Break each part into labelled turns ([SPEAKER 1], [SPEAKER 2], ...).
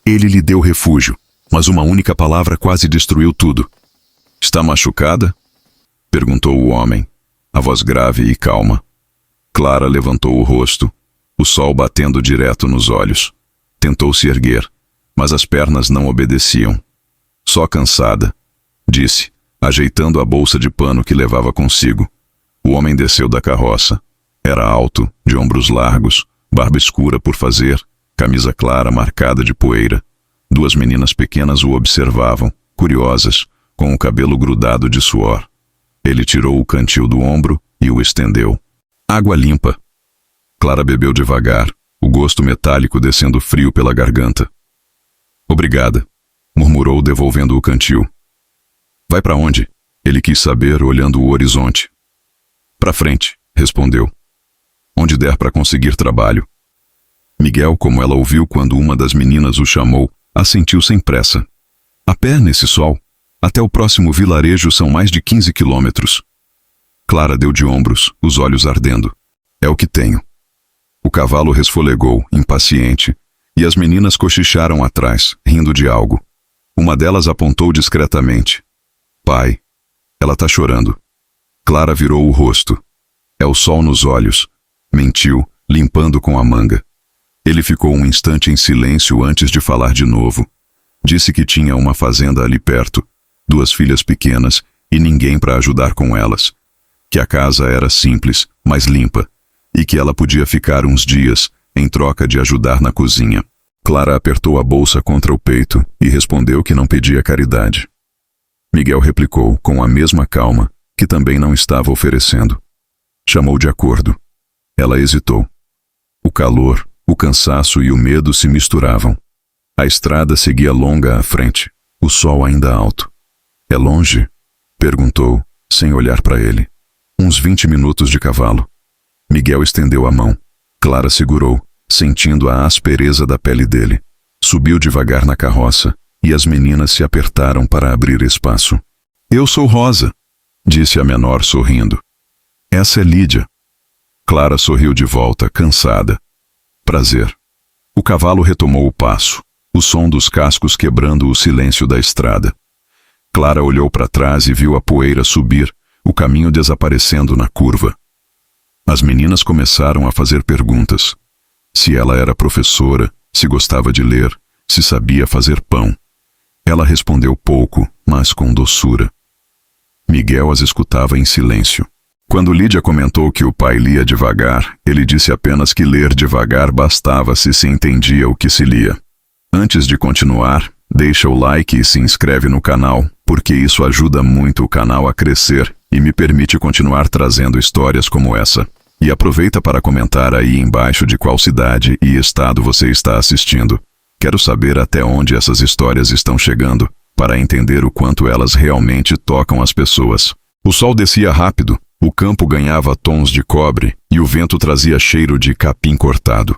[SPEAKER 1] Ele lhe deu refúgio, mas uma única palavra quase destruiu tudo. "Está machucada?" perguntou o homem, a voz grave e calma. Clara levantou o rosto, o sol batendo direto nos olhos. Tentou se erguer, mas as pernas não obedeciam. "Só cansada", disse, ajeitando a bolsa de pano que levava consigo. O homem desceu da carroça. Era alto, de ombros largos, barba escura por fazer, camisa clara marcada de poeira. Duas meninas pequenas o observavam, curiosas, com o cabelo grudado de suor. Ele tirou o cantil do ombro e o estendeu. "Água limpa." Clara bebeu devagar, o gosto metálico descendo frio pela garganta. "Obrigada", murmurou devolvendo o cantil. "Vai para onde?" Ele quis saber, olhando o horizonte. "Para frente", respondeu. "Onde der para conseguir trabalho." Miguel, como ela ouviu quando uma das meninas o chamou, assentiu sem pressa. "A pé nesse sol? Até o próximo vilarejo são mais de 15 quilômetros." Clara deu de ombros, os olhos ardendo. "É o que tenho." O cavalo resfolegou, impaciente, e as meninas cochicharam atrás, rindo de algo. Uma delas apontou discretamente. "Pai, ela tá chorando." Clara virou o rosto. "É o sol nos olhos." Mentiu, limpando com a manga. Ele ficou um instante em silêncio antes de falar de novo. Disse que tinha uma fazenda ali perto, 2 filhas pequenas e ninguém para ajudar com elas. Que a casa era simples, mas limpa, e que ela podia ficar uns dias em troca de ajudar na cozinha. Clara apertou a bolsa contra o peito e respondeu que não pedia caridade. Miguel replicou com a mesma calma, que também não estava oferecendo. Chamou de acordo. Ela hesitou. O calor, o cansaço e o medo se misturavam. A estrada seguia longa à frente, o sol ainda alto. "É longe?" perguntou, sem olhar para ele. "Uns 20 minutos de cavalo." Miguel estendeu a mão. Clara segurou, sentindo a aspereza da pele dele. Subiu devagar na carroça, e as meninas se apertaram para abrir espaço. "Eu sou Rosa", disse a menor sorrindo. "Essa é Lídia." Clara sorriu de volta, cansada. "Prazer." O cavalo retomou o passo, o som dos cascos quebrando o silêncio da estrada. Clara olhou para trás e viu a poeira subir, o caminho desaparecendo na curva. As meninas começaram a fazer perguntas. Se ela era professora, se gostava de ler, se sabia fazer pão. Ela respondeu pouco, mas com doçura. Miguel as escutava em silêncio. Quando Lídia comentou que o pai lia devagar, ele disse apenas que ler devagar bastava se entendia o que se lia. Antes de continuar, deixa o like e se inscreve no canal, porque isso ajuda muito o canal a crescer e me permite continuar trazendo histórias como essa. E aproveita para comentar aí embaixo de qual cidade e estado você está assistindo. Quero saber até onde essas histórias estão chegando, para entender o quanto elas realmente tocam as pessoas. O sol descia rápido, o campo ganhava tons de cobre e o vento trazia cheiro de capim cortado.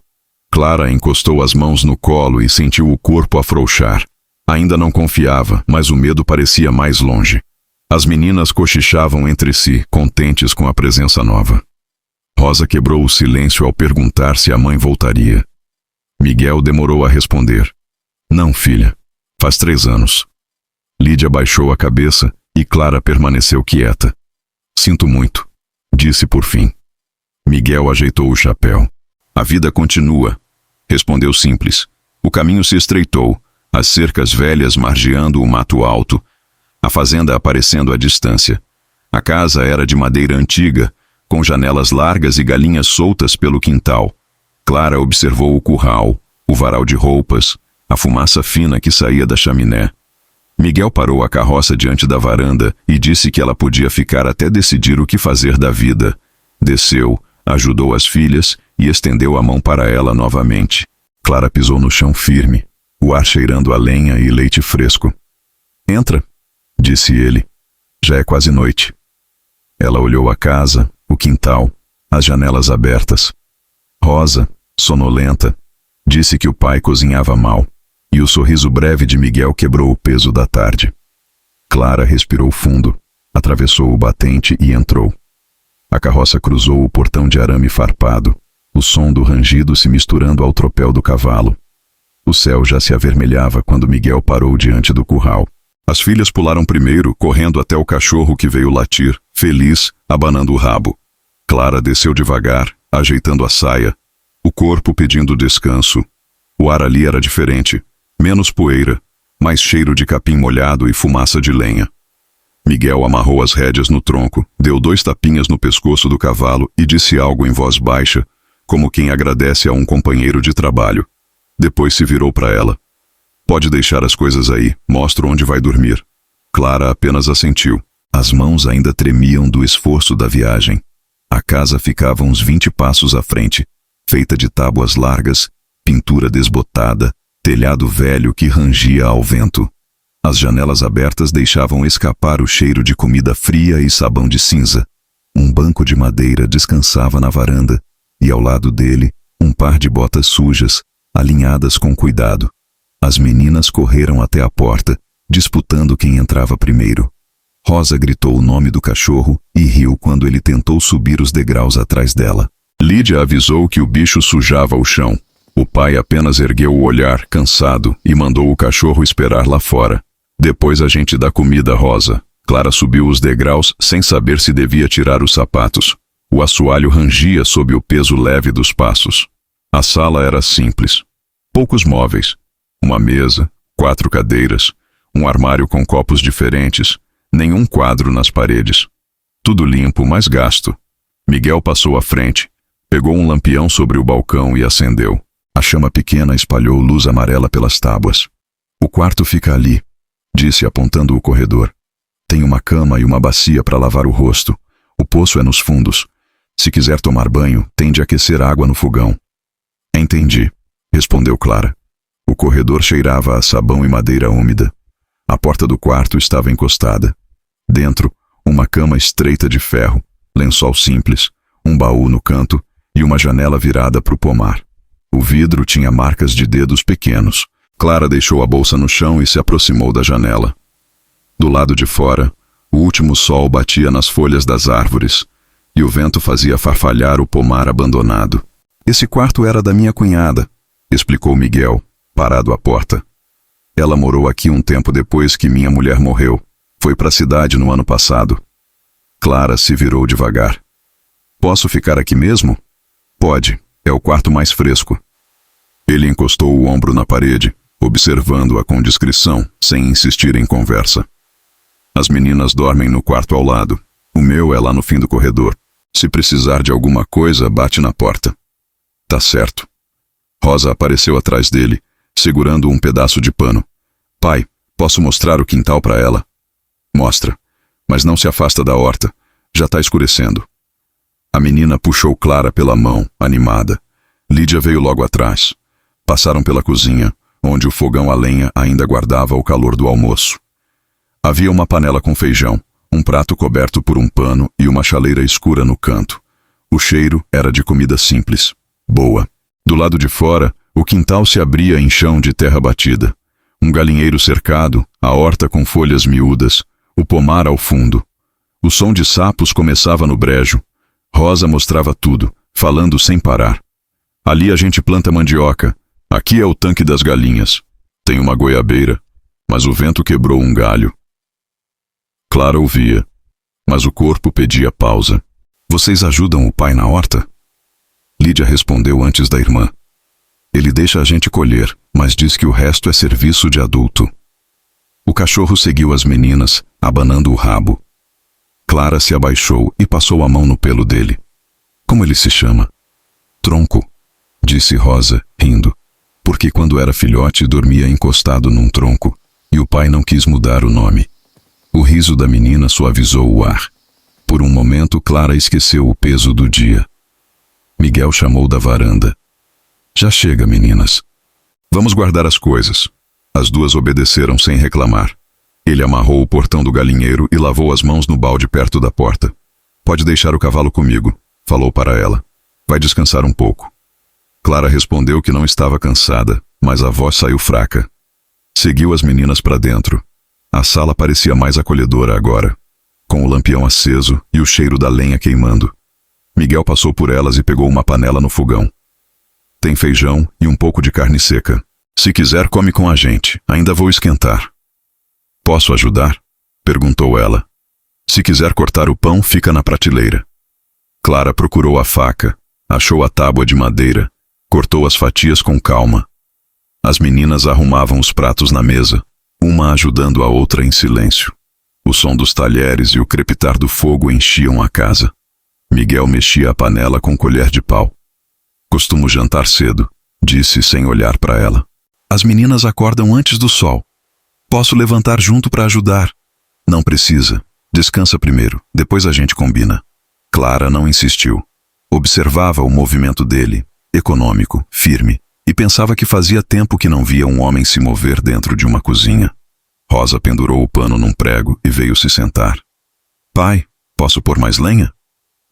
[SPEAKER 1] Clara encostou as mãos no colo e sentiu o corpo afrouxar. Ainda não confiava, mas o medo parecia mais longe. As meninas cochichavam entre si, contentes com a presença nova. Rosa quebrou o silêncio ao perguntar se a mãe voltaria. Miguel demorou a responder. "Não, filha. Faz 3 anos." Lídia baixou a cabeça e Clara permaneceu quieta. "Sinto muito", disse por fim. Miguel ajeitou o chapéu. "A vida continua", respondeu simples. O caminho se estreitou, as cercas velhas margeando o mato alto, a fazenda aparecendo à distância. A casa era de madeira antiga, com janelas largas e galinhas soltas pelo quintal. Clara observou o curral, o varal de roupas, a fumaça fina que saía da chaminé. Miguel parou a carroça diante da varanda e disse que ela podia ficar até decidir o que fazer da vida. Desceu, ajudou as filhas e estendeu a mão para ela novamente. Clara pisou no chão firme, o ar cheirando a lenha e leite fresco. "Entra", disse ele. "Já é quase noite." Ela olhou a casa, o quintal, as janelas abertas. Rosa, sonolenta, disse que o pai cozinhava mal, e o sorriso breve de Miguel quebrou o peso da tarde. Clara respirou fundo, atravessou o batente e entrou. A carroça cruzou o portão de arame farpado, o som do rangido se misturando ao tropel do cavalo. O céu já se avermelhava quando Miguel parou diante do curral. As filhas pularam primeiro, correndo até o cachorro que veio latir, feliz, abanando o rabo. Clara desceu devagar, ajeitando a saia, o corpo pedindo descanso. O ar ali era diferente, menos poeira, mais cheiro de capim molhado e fumaça de lenha. Miguel amarrou as rédeas no tronco, deu 2 tapinhas no pescoço do cavalo e disse algo em voz baixa, como quem agradece a um companheiro de trabalho. Depois se virou para ela. Pode deixar as coisas aí, mostro onde vai dormir. Clara apenas assentiu. As mãos ainda tremiam do esforço da viagem. A casa ficava uns 20 passos à frente, feita de tábuas largas, pintura desbotada, telhado velho que rangia ao vento. As janelas abertas deixavam escapar o cheiro de comida fria e sabão de cinza. Um banco de madeira descansava na varanda, e ao lado dele, um par de botas sujas, alinhadas com cuidado. As meninas correram até a porta, disputando quem entrava primeiro. Rosa gritou o nome do cachorro e riu quando ele tentou subir os degraus atrás dela. Lídia avisou que o bicho sujava o chão. O pai apenas ergueu o olhar, cansado, e mandou o cachorro esperar lá fora. Depois a gente dá comida, Rosa. Clara subiu os degraus sem saber se devia tirar os sapatos. O assoalho rangia sob o peso leve dos passos. A sala era simples. Poucos móveis. Uma mesa, 4 cadeiras, um armário com copos diferentes, nenhum quadro nas paredes. Tudo limpo, mas gasto. Miguel passou à frente, pegou um lampião sobre o balcão e acendeu. A chama pequena espalhou luz amarela pelas tábuas. O quarto fica ali, disse apontando o corredor. Tem uma cama e uma bacia para lavar o rosto. O poço é nos fundos. Se quiser tomar banho, tem de aquecer água no fogão. Entendi, respondeu Clara. O corredor cheirava a sabão e madeira úmida. A porta do quarto estava encostada. Dentro, uma cama estreita de ferro, lençol simples, um baú no canto e uma janela virada para o pomar. O vidro tinha marcas de dedos pequenos. Clara deixou a bolsa no chão e se aproximou da janela. Do lado de fora, o último sol batia nas folhas das árvores e o vento fazia farfalhar o pomar abandonado. Esse quarto era da minha cunhada, explicou Miguel, parado à porta. Ela morou aqui um tempo depois que minha mulher morreu. Foi para a cidade no ano passado. Clara se virou devagar. Posso ficar aqui mesmo? Pode, é o quarto mais fresco. Ele encostou o ombro na parede, observando-a com discrição, sem insistir em conversa. As meninas dormem no quarto ao lado. O meu é lá no fim do corredor. Se precisar de alguma coisa, bate na porta. Tá certo. Rosa apareceu atrás dele, segurando um pedaço de pano. Pai, posso mostrar o quintal para ela? Mostra, mas não se afasta da horta. Já tá escurecendo. A menina puxou Clara pela mão, animada. Lídia veio logo atrás. Passaram pela cozinha, onde o fogão a lenha ainda guardava o calor do almoço. Havia uma panela com feijão, um prato coberto por um pano e uma chaleira escura no canto. O cheiro era de comida simples, boa. Do lado de fora, o quintal se abria em chão de terra batida. Um galinheiro cercado, a horta com folhas miúdas, o pomar ao fundo. O som de sapos começava no brejo. Rosa mostrava tudo, falando sem parar. Ali a gente planta mandioca. Aqui é o tanque das galinhas. Tem uma goiabeira, mas o vento quebrou um galho. Clara ouvia, mas o corpo pedia pausa. Vocês ajudam o pai na horta? Lídia respondeu antes da irmã. Ele deixa a gente colher, mas diz que o resto é serviço de adulto. O cachorro seguiu as meninas, abanando o rabo. Clara se abaixou e passou a mão no pelo dele. Como ele se chama? Tronco, disse Rosa, rindo, porque quando era filhote dormia encostado num tronco, e o pai não quis mudar o nome. O riso da menina suavizou o ar. Por um momento, Clara esqueceu o peso do dia. Miguel chamou da varanda. Já chega, meninas. Vamos guardar as coisas. As duas obedeceram sem reclamar. Ele amarrou o portão do galinheiro e lavou as mãos no balde perto da porta. Pode deixar o cavalo comigo, falou para ela. Vai descansar um pouco. Clara respondeu que não estava cansada, mas a voz saiu fraca. Seguiu as meninas para dentro. A sala parecia mais acolhedora agora, com o lampião aceso e o cheiro da lenha queimando. Miguel passou por elas e pegou uma panela no fogão. Tem feijão e um pouco de carne seca. Se quiser, come com a gente. Ainda vou esquentar. Posso ajudar? Perguntou ela. Se quiser cortar o pão, fica na prateleira. Clara procurou a faca, achou a tábua de madeira, cortou as fatias com calma. As meninas arrumavam os pratos na mesa, uma ajudando a outra em silêncio. O som dos talheres e o crepitar do fogo enchiam a casa. Miguel mexia a panela com colher de pau. Costumo jantar cedo, disse sem olhar para ela. As meninas acordam antes do sol. Posso levantar junto para ajudar. Não precisa. Descansa primeiro, depois a gente combina. Clara não insistiu. Observava o movimento dele, econômico, firme, e pensava que fazia tempo que não via um homem se mover dentro de uma cozinha. Rosa pendurou o pano num prego e veio se sentar. Pai, posso pôr mais lenha?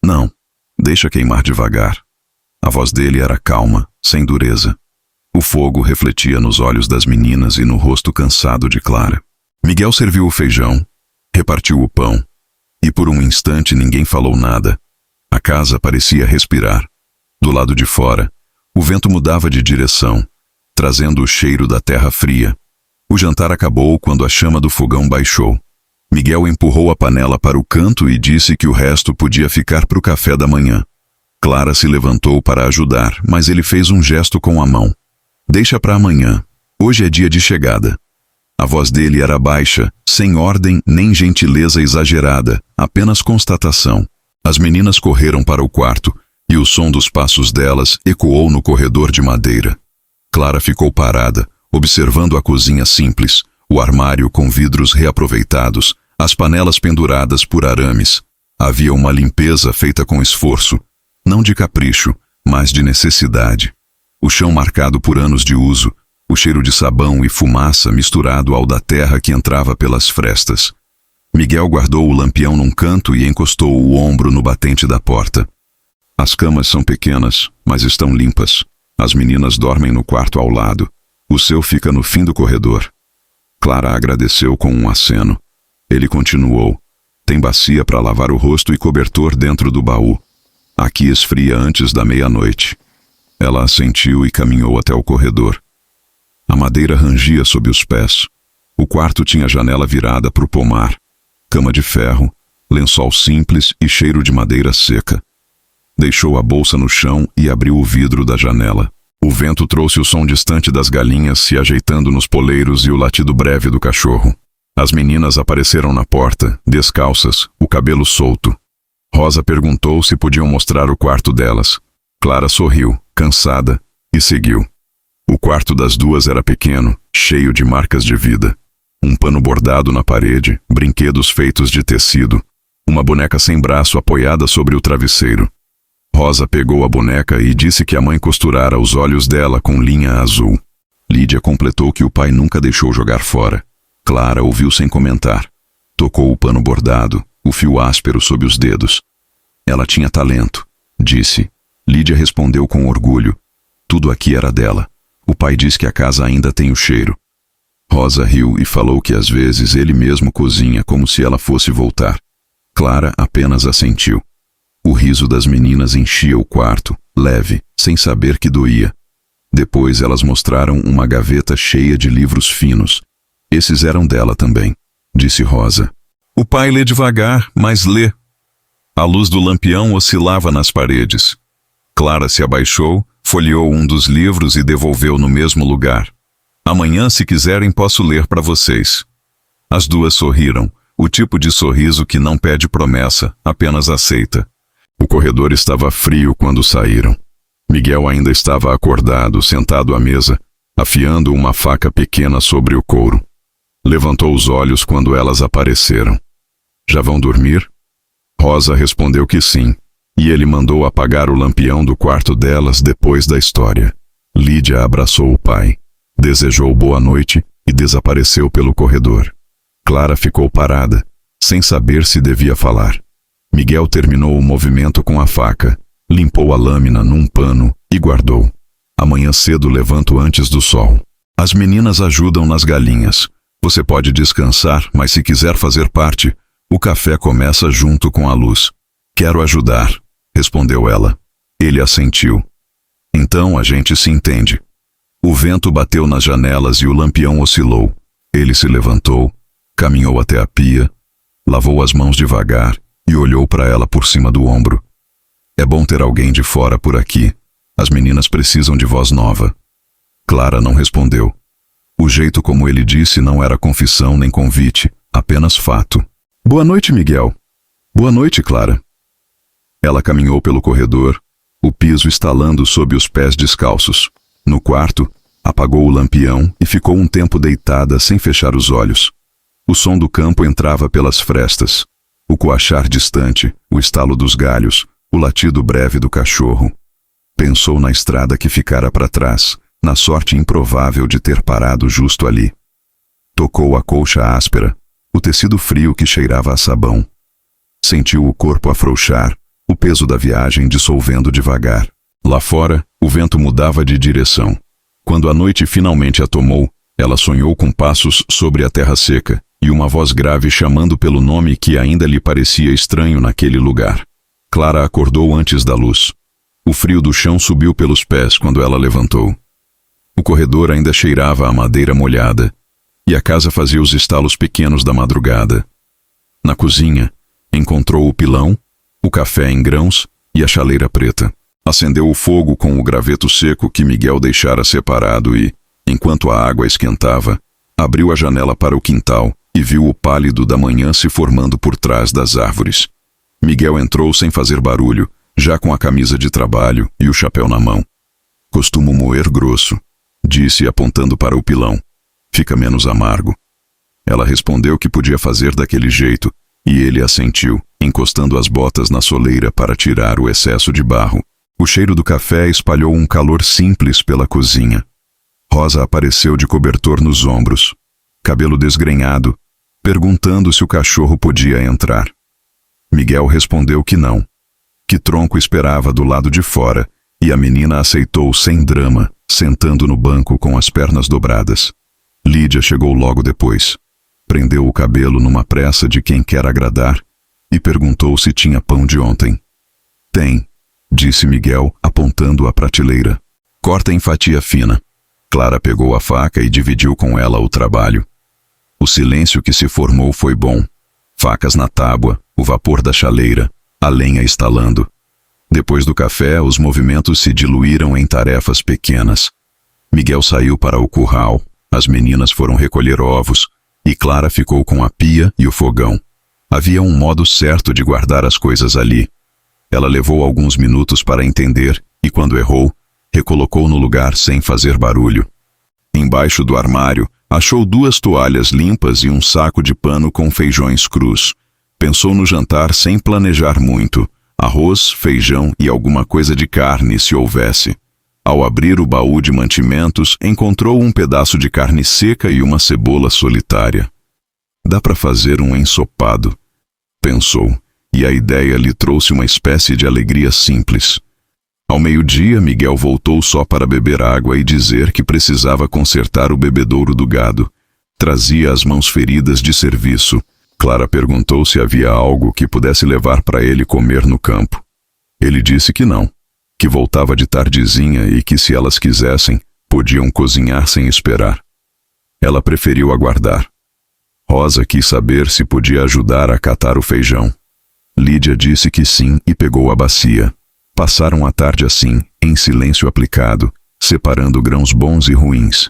[SPEAKER 1] Não, deixa queimar devagar. A voz dele era calma, sem dureza. O fogo refletia nos olhos das meninas e no rosto cansado de Clara. Miguel serviu o feijão, repartiu o pão, e por um instante ninguém falou nada. A casa parecia respirar. Do lado de fora, o vento mudava de direção, trazendo o cheiro da terra fria. O jantar acabou quando a chama do fogão baixou. Miguel empurrou a panela para o canto e disse que o resto podia ficar para o café da manhã. Clara se levantou para ajudar, mas ele fez um gesto com a mão. Deixa para amanhã. Hoje é dia de chegada. A voz dele era baixa, sem ordem nem gentileza exagerada, apenas constatação. As meninas correram para o quarto e o som dos passos delas ecoou no corredor de madeira. Clara ficou parada, observando a cozinha simples, o armário com vidros reaproveitados, as panelas penduradas por arames. Havia uma limpeza feita com esforço, não de capricho, mas de necessidade. O chão marcado por anos de uso, o cheiro de sabão e fumaça misturado ao da terra que entrava pelas frestas. Miguel guardou o lampião num canto e encostou o ombro no batente da porta. As camas são pequenas, mas estão limpas. As meninas dormem no quarto ao lado. O seu fica no fim do corredor. Clara agradeceu com um aceno. Ele continuou. Tem bacia para lavar o rosto e cobertor dentro do baú. Aqui esfria antes da meia-noite. Ela assentiu e caminhou até o corredor. A madeira rangia sob os pés. O quarto tinha janela virada para o pomar. Cama de ferro, lençol simples e cheiro de madeira seca. Deixou a bolsa no chão e abriu o vidro da janela. O vento trouxe o som distante das galinhas se ajeitando nos poleiros e o latido breve do cachorro. As meninas apareceram na porta, descalças, o cabelo solto. Rosa perguntou se podiam mostrar o quarto delas. Clara sorriu, cansada, e seguiu. O quarto das duas era pequeno, cheio de marcas de vida. Um pano bordado na parede, brinquedos feitos de tecido, uma boneca sem braço apoiada sobre o travesseiro. Rosa pegou a boneca e disse que a mãe costurara os olhos dela com linha azul. Lídia completou que o pai nunca deixou jogar fora. Clara ouviu sem comentar. Tocou o pano bordado, o fio áspero sob os dedos. Ela tinha talento, disse. Lídia respondeu com orgulho. Tudo aqui era dela. O pai diz que a casa ainda tem o cheiro. Rosa riu e falou que às vezes ele mesmo cozinha como se ela fosse voltar. Clara apenas assentiu. O riso das meninas enchia o quarto, leve, sem saber que doía. Depois elas mostraram uma gaveta cheia de livros finos. Esses eram dela também, disse Rosa. O pai lê devagar, mas lê. A luz do lampião oscilava nas paredes. Clara se abaixou, folheou um dos livros e devolveu no mesmo lugar. Amanhã, se quiserem, posso ler para vocês. As duas sorriram, o tipo de sorriso que não pede promessa, apenas aceita. O corredor estava frio quando saíram. Miguel ainda estava acordado, sentado à mesa, afiando uma faca pequena sobre o couro. Levantou os olhos quando elas apareceram. Já vão dormir? Rosa respondeu que sim, e ele mandou apagar o lampião do quarto delas depois da história. Lídia abraçou o pai, desejou boa noite e desapareceu pelo corredor. Clara ficou parada, sem saber se devia falar. Miguel terminou o movimento com a faca, limpou a lâmina num pano e guardou. Amanhã cedo levanto antes do sol. As meninas ajudam nas galinhas. Você pode descansar, mas se quiser fazer parte, o café começa junto com a luz. Quero ajudar, respondeu ela. Ele assentiu. Então a gente se entende. O vento bateu nas janelas e o lampião oscilou. Ele se levantou, caminhou até a pia, lavou as mãos devagar e olhou para ela por cima do ombro. É bom ter alguém de fora por aqui. As meninas precisam de voz nova. Clara não respondeu. O jeito como ele disse não era confissão nem convite, apenas fato. Boa noite, Miguel. Boa noite, Clara. Ela caminhou pelo corredor, o piso estalando sob os pés descalços. No quarto, apagou o lampião e ficou um tempo deitada sem fechar os olhos. O som do campo entrava pelas frestas. O coachar distante, o estalo dos galhos, o latido breve do cachorro. Pensou na estrada que ficara para trás, na sorte improvável de ter parado justo ali. Tocou a colcha áspera, o tecido frio que cheirava a sabão. Sentiu o corpo afrouxar, o peso da viagem dissolvendo devagar. Lá fora, o vento mudava de direção. Quando a noite finalmente a tomou, ela sonhou com passos sobre a terra seca e uma voz grave chamando pelo nome que ainda lhe parecia estranho naquele lugar. Clara acordou antes da luz. O frio do chão subiu pelos pés quando ela levantou. O corredor ainda cheirava a madeira molhada, e a casa fazia os estalos pequenos da madrugada. Na cozinha, encontrou o pilão, o café em grãos e a chaleira preta. Acendeu o fogo com o graveto seco que Miguel deixara separado e, enquanto a água esquentava, abriu a janela para o quintal e viu o pálido da manhã se formando por trás das árvores. Miguel entrou sem fazer barulho, já com a camisa de trabalho e o chapéu na mão. Costumo moer grosso, disse apontando para o pilão. Fica menos amargo. Ela respondeu que podia fazer daquele jeito, e ele assentiu, encostando as botas na soleira para tirar o excesso de barro. O cheiro do café espalhou um calor simples pela cozinha. Rosa apareceu de cobertor nos ombros, cabelo desgrenhado, perguntando se o cachorro podia entrar. Miguel respondeu que não, que Tronco esperava do lado de fora, e a menina aceitou sem drama, sentando no banco com as pernas dobradas. Lídia chegou logo depois. Prendeu o cabelo numa pressa de quem quer agradar e perguntou se tinha pão de ontem. Tem, disse Miguel, apontando a prateleira. Corta em fatia fina. Clara pegou a faca e dividiu com ela o trabalho. O silêncio que se formou foi bom. Facas na tábua, o vapor da chaleira, a lenha estalando. Depois do café, os movimentos se diluíram em tarefas pequenas. Miguel saiu para o curral, as meninas foram recolher ovos, e Clara ficou com a pia e o fogão. Havia um modo certo de guardar as coisas ali. Ela levou alguns minutos para entender, e quando errou, recolocou no lugar sem fazer barulho. Embaixo do armário, achou 2 toalhas limpas e um saco de pano com feijões crus. Pensou no jantar sem planejar muito. Arroz, feijão e alguma coisa de carne, se houvesse. Ao abrir o baú de mantimentos, encontrou um pedaço de carne seca e uma cebola solitária. Dá para fazer um ensopado, pensou, e a ideia lhe trouxe uma espécie de alegria simples. Ao meio-dia, Miguel voltou só para beber água e dizer que precisava consertar o bebedouro do gado. Trazia as mãos feridas de serviço. Clara perguntou se havia algo que pudesse levar para ele comer no campo. Ele disse que não, que voltava de tardezinha e que, se elas quisessem, podiam cozinhar sem esperar. Ela preferiu aguardar. Rosa quis saber se podia ajudar a catar o feijão. Lídia disse que sim e pegou a bacia. Passaram a tarde assim, em silêncio aplicado, separando grãos bons e ruins.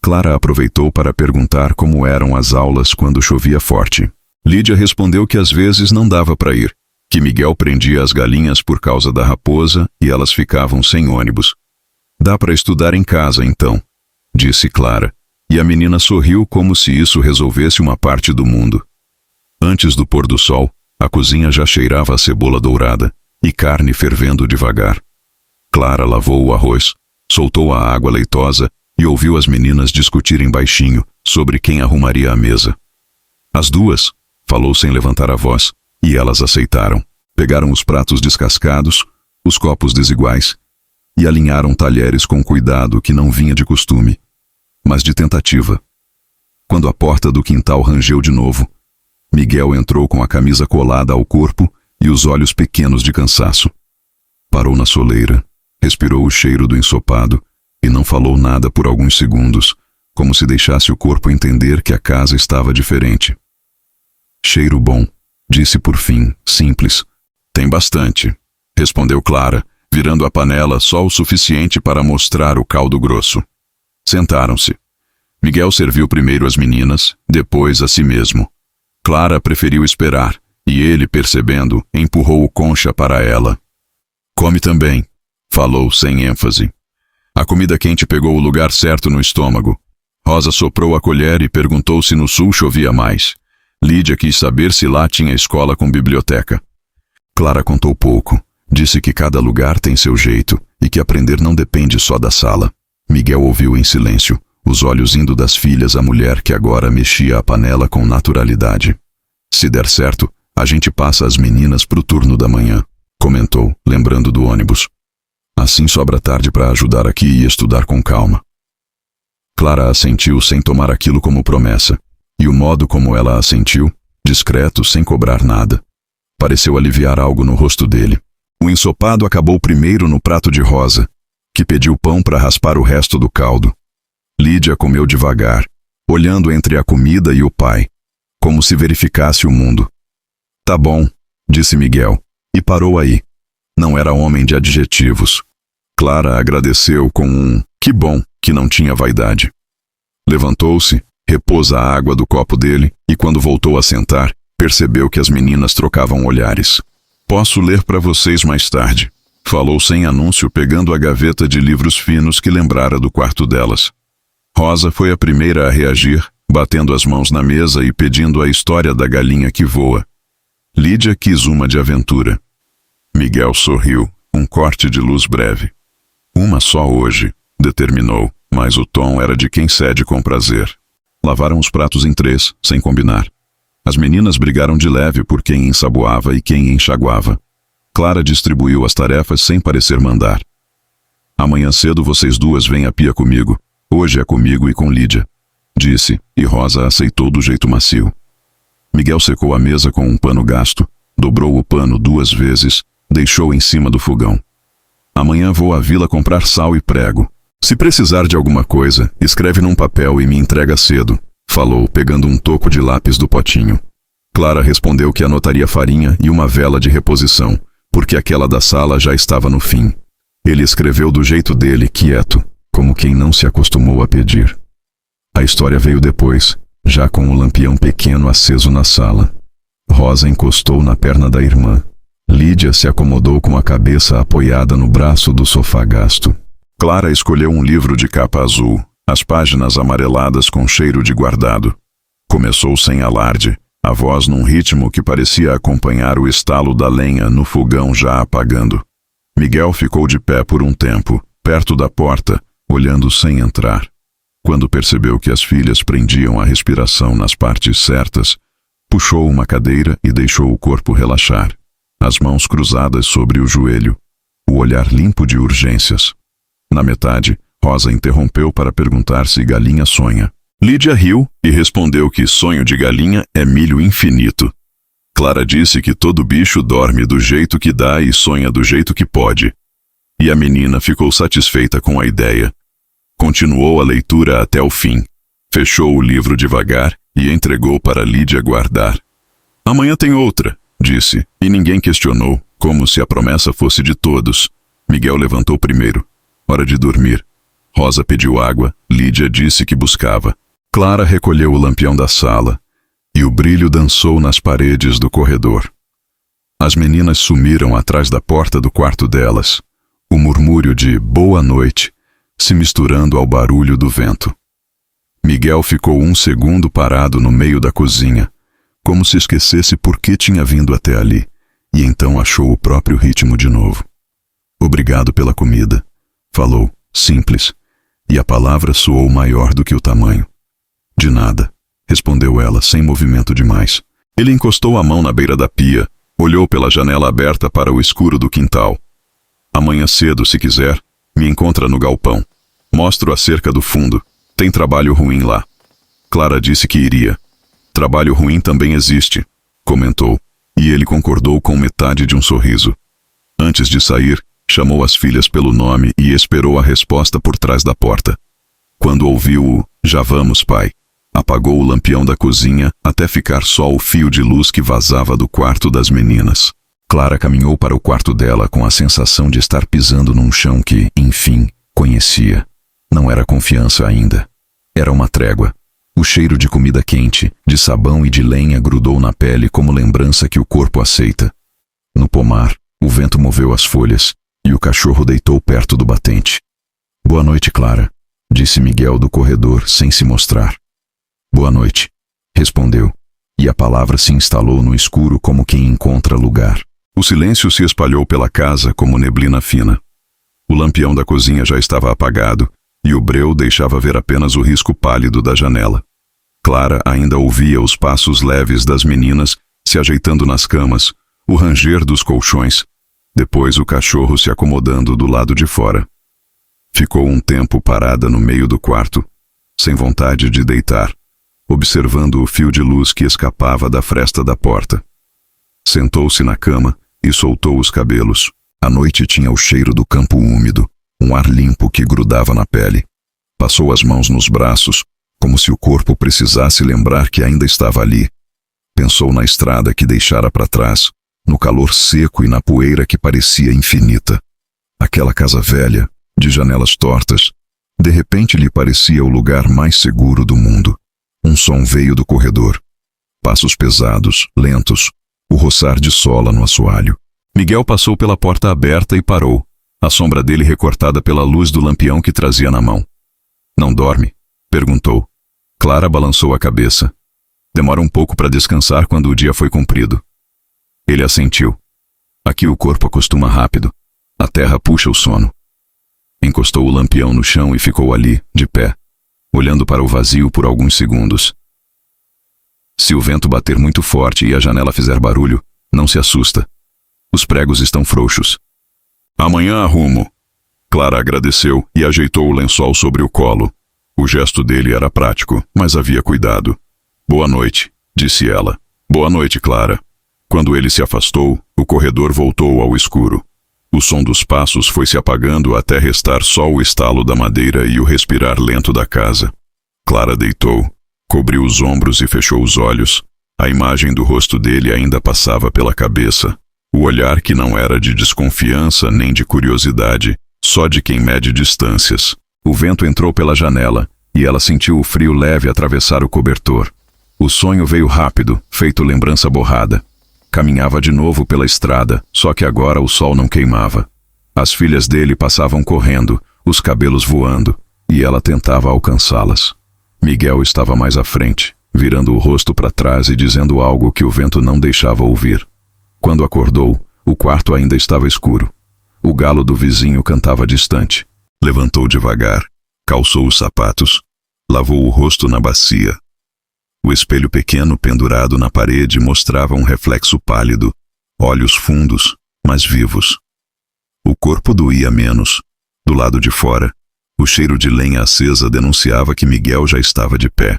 [SPEAKER 1] Clara aproveitou para perguntar como eram as aulas quando chovia forte. Lídia respondeu que às vezes não dava para ir, que Miguel prendia as galinhas por causa da raposa e elas ficavam sem ônibus. Dá para estudar em casa, então, disse Clara, e a menina sorriu como se isso resolvesse uma parte do mundo. Antes do pôr do sol, a cozinha já cheirava a cebola dourada e carne fervendo devagar. Clara lavou o arroz, soltou a água leitosa e ouviu as meninas discutirem baixinho sobre quem arrumaria a mesa. As 2, falou sem levantar a voz, e elas aceitaram. Pegaram os pratos descascados, os copos desiguais, e alinharam talheres com cuidado que não vinha de costume, mas de tentativa. Quando a porta do quintal rangeu de novo, Miguel entrou com a camisa colada ao corpo e os olhos pequenos de cansaço. Parou na soleira, respirou o cheiro do ensopado e e não falou nada por alguns segundos, como se deixasse o corpo entender que a casa estava diferente. Cheiro bom, disse por fim, simples. Tem bastante, respondeu Clara, virando a panela só o suficiente para mostrar o caldo grosso. Sentaram-se. Miguel serviu primeiro as meninas, depois a si mesmo. Clara preferiu esperar, e ele, percebendo, empurrou o concha para ela. Come também, falou sem ênfase. A comida quente pegou o lugar certo no estômago. Rosa soprou a colher e perguntou se no sul chovia mais. Lídia quis saber se lá tinha escola com biblioteca. Clara contou pouco. Disse que cada lugar tem seu jeito e que aprender não depende só da sala. Miguel ouviu em silêncio, os olhos indo das filhas à mulher que agora mexia a panela com naturalidade. Se der certo, a gente passa as meninas pro turno da manhã, comentou, lembrando do ônibus. Assim sobra tarde para ajudar aqui e estudar com calma. Clara assentiu sem tomar aquilo como promessa. E o modo como ela assentiu, discreto, sem cobrar nada, pareceu aliviar algo no rosto dele. O ensopado acabou primeiro no prato de Rosa, que pediu pão para raspar o resto do caldo. Lídia comeu devagar, olhando entre a comida e o pai, como se verificasse o mundo. Tá bom, disse Miguel, e parou aí. Não era homem de adjetivos. Clara agradeceu com um que bom que não tinha vaidade. Levantou-se, repôs a água do copo dele e quando voltou a sentar, percebeu que as meninas trocavam olhares. Posso ler para vocês mais tarde, falou sem anúncio pegando a gaveta de livros finos que lembrara do quarto delas. Rosa foi a primeira a reagir, batendo as mãos na mesa e pedindo a história da galinha que voa. Lídia quis uma de aventura. Miguel sorriu, um corte de luz breve. Uma só hoje, determinou, mas o tom era de quem cede com prazer. Lavaram os pratos em 3, sem combinar. As meninas brigaram de leve por quem ensaboava e quem enxaguava. Clara distribuiu as tarefas sem parecer mandar. Amanhã cedo vocês duas vêm à pia comigo. Hoje é comigo e com Lídia, disse, e Rosa aceitou do jeito macio. Miguel secou a mesa com um pano gasto, dobrou o pano 2 vezes, deixou em cima do fogão. Amanhã vou à vila comprar sal e prego. Se precisar de alguma coisa, escreve num papel e me entrega cedo, falou, pegando um toco de lápis do potinho. Clara respondeu que anotaria farinha e uma vela de reposição, porque aquela da sala já estava no fim. Ele escreveu do jeito dele, quieto, como quem não se acostumou a pedir. A história veio depois, já com o lampião pequeno aceso na sala. Rosa encostou na perna da irmã. Lídia se acomodou com a cabeça apoiada no braço do sofá gasto. Clara escolheu um livro de capa azul, as páginas amareladas com cheiro de guardado. Começou sem alarde, a voz num ritmo que parecia acompanhar o estalo da lenha no fogão já apagando. Miguel ficou de pé por um tempo, perto da porta, olhando sem entrar. Quando percebeu que as filhas prendiam a respiração nas partes certas, puxou uma cadeira e deixou o corpo relaxar, as mãos cruzadas sobre o joelho, o olhar limpo de urgências. Na metade, Rosa interrompeu para perguntar se galinha sonha. Lídia riu e respondeu que sonho de galinha é milho infinito. Clara disse que todo bicho dorme do jeito que dá e sonha do jeito que pode. E a menina ficou satisfeita com a ideia. Continuou a leitura até o fim. Fechou o livro devagar e entregou para Lídia guardar. Amanhã tem outra, disse, e ninguém questionou, como se a promessa fosse de todos. Miguel levantou primeiro. Hora de dormir. Rosa pediu água, Lídia disse que buscava. Clara recolheu o lampião da sala, e o brilho dançou nas paredes do corredor. As meninas sumiram atrás da porta do quarto delas, o murmúrio de boa noite se misturando ao barulho do vento. Miguel ficou um segundo parado no meio da cozinha, como se esquecesse por que tinha vindo até ali, e então achou o próprio ritmo de novo. Obrigado pela comida, falou, simples, e a palavra soou maior do que o tamanho. De nada, respondeu ela, sem movimento demais. Ele encostou a mão na beira da pia, olhou pela janela aberta para o escuro do quintal. Amanhã cedo, se quiser, me encontra no galpão. Mostro a cerca do fundo. Tem trabalho ruim lá. Clara disse que iria. Trabalho ruim também existe, comentou, e ele concordou com metade de um sorriso. Antes de sair, Chamou as filhas pelo nome e esperou a resposta por trás da porta. Quando ouviu o "Já vamos, pai", apagou o lampião da cozinha até ficar só o fio de luz que vazava do quarto das meninas. Clara caminhou para o quarto dela com a sensação de estar pisando num chão que, enfim, conhecia. Não era confiança ainda. Era uma trégua. O cheiro de comida quente, de sabão e de lenha grudou na pele como lembrança que o corpo aceita. No pomar, o vento moveu as folhas e o cachorro deitou perto do batente. "Boa noite, Clara", disse Miguel do corredor sem se mostrar. "Boa noite", respondeu, e a palavra se instalou no escuro como quem encontra lugar. O silêncio se espalhou pela casa como neblina fina. O lampião da cozinha já estava apagado e o breu deixava ver apenas o risco pálido da janela. Clara ainda ouvia os passos leves das meninas se ajeitando nas camas, o ranger dos colchões, depois o cachorro se acomodando do lado de fora. Ficou um tempo parada no meio do quarto, sem vontade de deitar, observando o fio de luz que escapava da fresta da porta. Sentou-se na cama e soltou os cabelos. A noite tinha o cheiro do campo úmido, um ar limpo que grudava na pele. Passou as mãos nos braços, como se o corpo precisasse lembrar que ainda estava ali. Pensou na estrada que deixara para trás, no calor seco e na poeira que parecia infinita. Aquela casa velha, de janelas tortas, de repente lhe parecia o lugar mais seguro do mundo. Um som veio do corredor. Passos pesados, lentos, o roçar de sola no assoalho. Miguel passou pela porta aberta e parou, a sombra dele recortada pela luz do lampião que trazia na mão. "Não dorme?", perguntou. Clara balançou a cabeça. "Demora um pouco para descansar quando o dia foi comprido." Ele assentiu. "Aqui o corpo acostuma rápido. A terra puxa o sono." Encostou o lampião no chão e ficou ali, de pé, olhando para o vazio por alguns segundos. "Se o vento bater muito forte e a janela fizer barulho, não se assusta. Os pregos estão frouxos." "Amanhã arrumo." Clara agradeceu e ajeitou o lençol sobre o colo. O gesto dele era prático, mas havia cuidado. "Boa noite", disse ela. "Boa noite, Clara." Quando ele se afastou, o corredor voltou ao escuro. O som dos passos foi se apagando até restar só o estalo da madeira e o respirar lento da casa. Clara deitou, cobriu os ombros e fechou os olhos. A imagem do rosto dele ainda passava pela cabeça. O olhar que não era de desconfiança nem de curiosidade, só de quem mede distâncias. O vento entrou pela janela, e ela sentiu o frio leve atravessar o cobertor. O sonho veio rápido, feito lembrança borrada. Caminhava de novo pela estrada, só que agora o sol não queimava. As filhas dele passavam correndo, os cabelos voando, e ela tentava alcançá-las. Miguel estava mais à frente, virando o rosto para trás e dizendo algo que o vento não deixava ouvir. Quando acordou, o quarto ainda estava escuro. O galo do vizinho cantava distante. Levantou devagar, calçou os sapatos, lavou o rosto na bacia. O espelho pequeno pendurado na parede mostrava um reflexo pálido, olhos fundos, mas vivos. O corpo doía menos. Do lado de fora, o cheiro de lenha acesa denunciava que Miguel já estava de pé.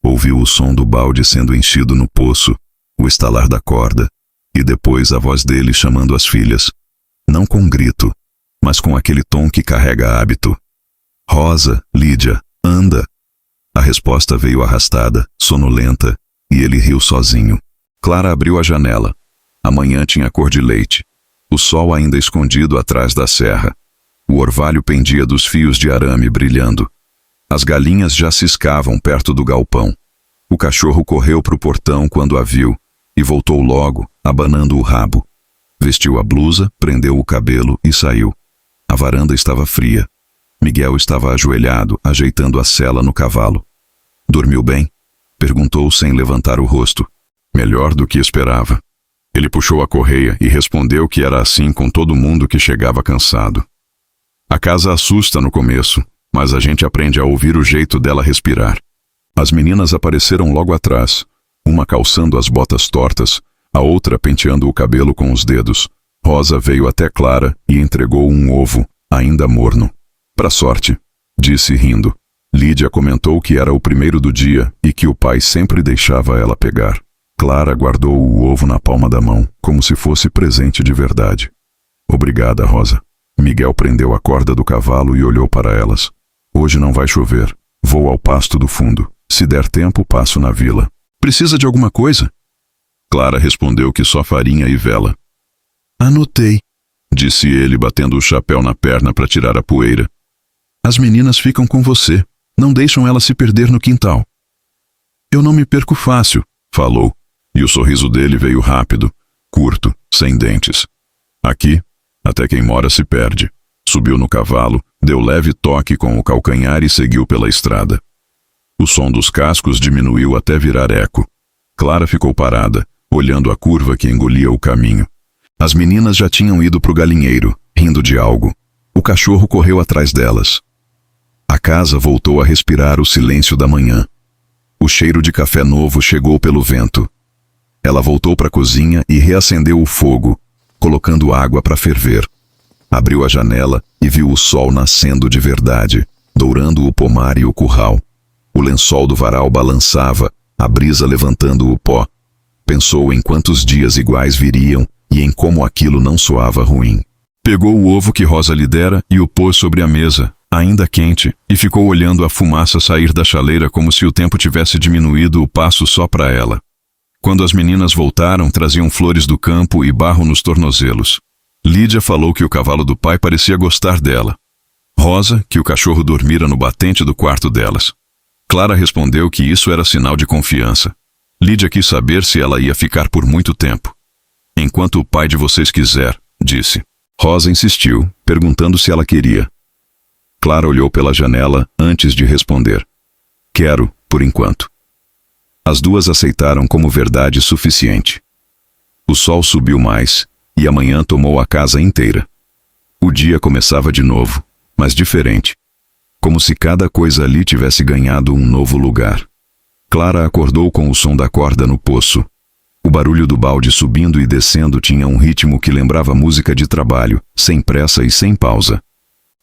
[SPEAKER 1] Ouviu o som do balde sendo enchido no poço, o estalar da corda, e depois a voz dele chamando as filhas, não com grito, mas com aquele tom que carrega hábito. "Rosa, Lídia, anda." A resposta veio arrastada, sonolenta, e ele riu sozinho. Clara abriu a janela. A manhã tinha cor de leite. O sol ainda escondido atrás da serra. O orvalho pendia dos fios de arame brilhando. As galinhas já ciscavam perto do galpão. O cachorro correu para o portão quando a viu, e voltou logo, abanando o rabo. Vestiu a blusa, prendeu o cabelo e saiu. A varanda estava fria. Miguel estava ajoelhado, ajeitando a sela no cavalo. "Dormiu bem?", perguntou sem levantar o rosto. "Melhor do que esperava." Ele puxou a correia e respondeu que era assim com todo mundo que chegava cansado. A casa assusta no começo, mas a gente aprende a ouvir o jeito dela respirar. As meninas apareceram logo atrás, uma calçando as botas tortas, a outra penteando o cabelo com os dedos. Rosa veio até Clara e entregou um ovo, ainda morno. "Pra sorte", disse rindo. Lídia comentou que era o primeiro do dia e que o pai sempre deixava ela pegar. Clara guardou o ovo na palma da mão, como se fosse presente de verdade. "Obrigada, Rosa." Miguel prendeu a corda do cavalo e olhou para elas. Hoje não vai chover. Vou ao pasto do fundo. Se der tempo, passo na vila. Precisa de alguma coisa? Clara respondeu que só farinha e vela. Anotei, disse ele, batendo o chapéu na perna para tirar a poeira. As meninas ficam com você. Não deixam ela se perder no quintal. Eu não me perco fácil, falou, e o sorriso dele veio rápido, curto, sem dentes. Aqui, até quem mora se perde. Subiu no cavalo, deu leve toque com o calcanhar e seguiu pela estrada. O som dos cascos diminuiu até virar eco. Clara ficou parada, olhando a curva que engolia o caminho. As meninas já tinham ido para o galinheiro, rindo de algo. O cachorro correu atrás delas. A casa voltou a respirar o silêncio da manhã. O cheiro de café novo chegou pelo vento. Ela voltou para a cozinha e reacendeu o fogo, colocando água para ferver. Abriu a janela e viu o sol nascendo de verdade, dourando o pomar e o curral. O lençol do varal balançava, a brisa levantando o pó. Pensou em quantos dias iguais viriam e em como aquilo não soava ruim. Pegou o ovo que Rosa lhe dera e o pôs sobre a mesa, ainda quente, e ficou olhando a fumaça sair da chaleira como se o tempo tivesse diminuído o passo só para ela. Quando as meninas voltaram, traziam flores do campo e barro nos tornozelos. Lídia falou que o cavalo do pai parecia gostar dela. Rosa, que o cachorro dormira no batente do quarto delas. Clara respondeu que isso era sinal de confiança. Lídia quis saber se ela ia ficar por muito tempo. Enquanto o pai de vocês quiser, disse. Rosa insistiu, perguntando se ela queria. Clara olhou pela janela antes de responder. Quero, por enquanto. As duas aceitaram como verdade suficiente. O sol subiu mais, e a manhã tomou a casa inteira. O dia começava de novo, mas diferente. Como se cada coisa ali tivesse ganhado um novo lugar. Clara acordou com o som da corda no poço. O barulho do balde subindo e descendo tinha um ritmo que lembrava música de trabalho, sem pressa e sem pausa.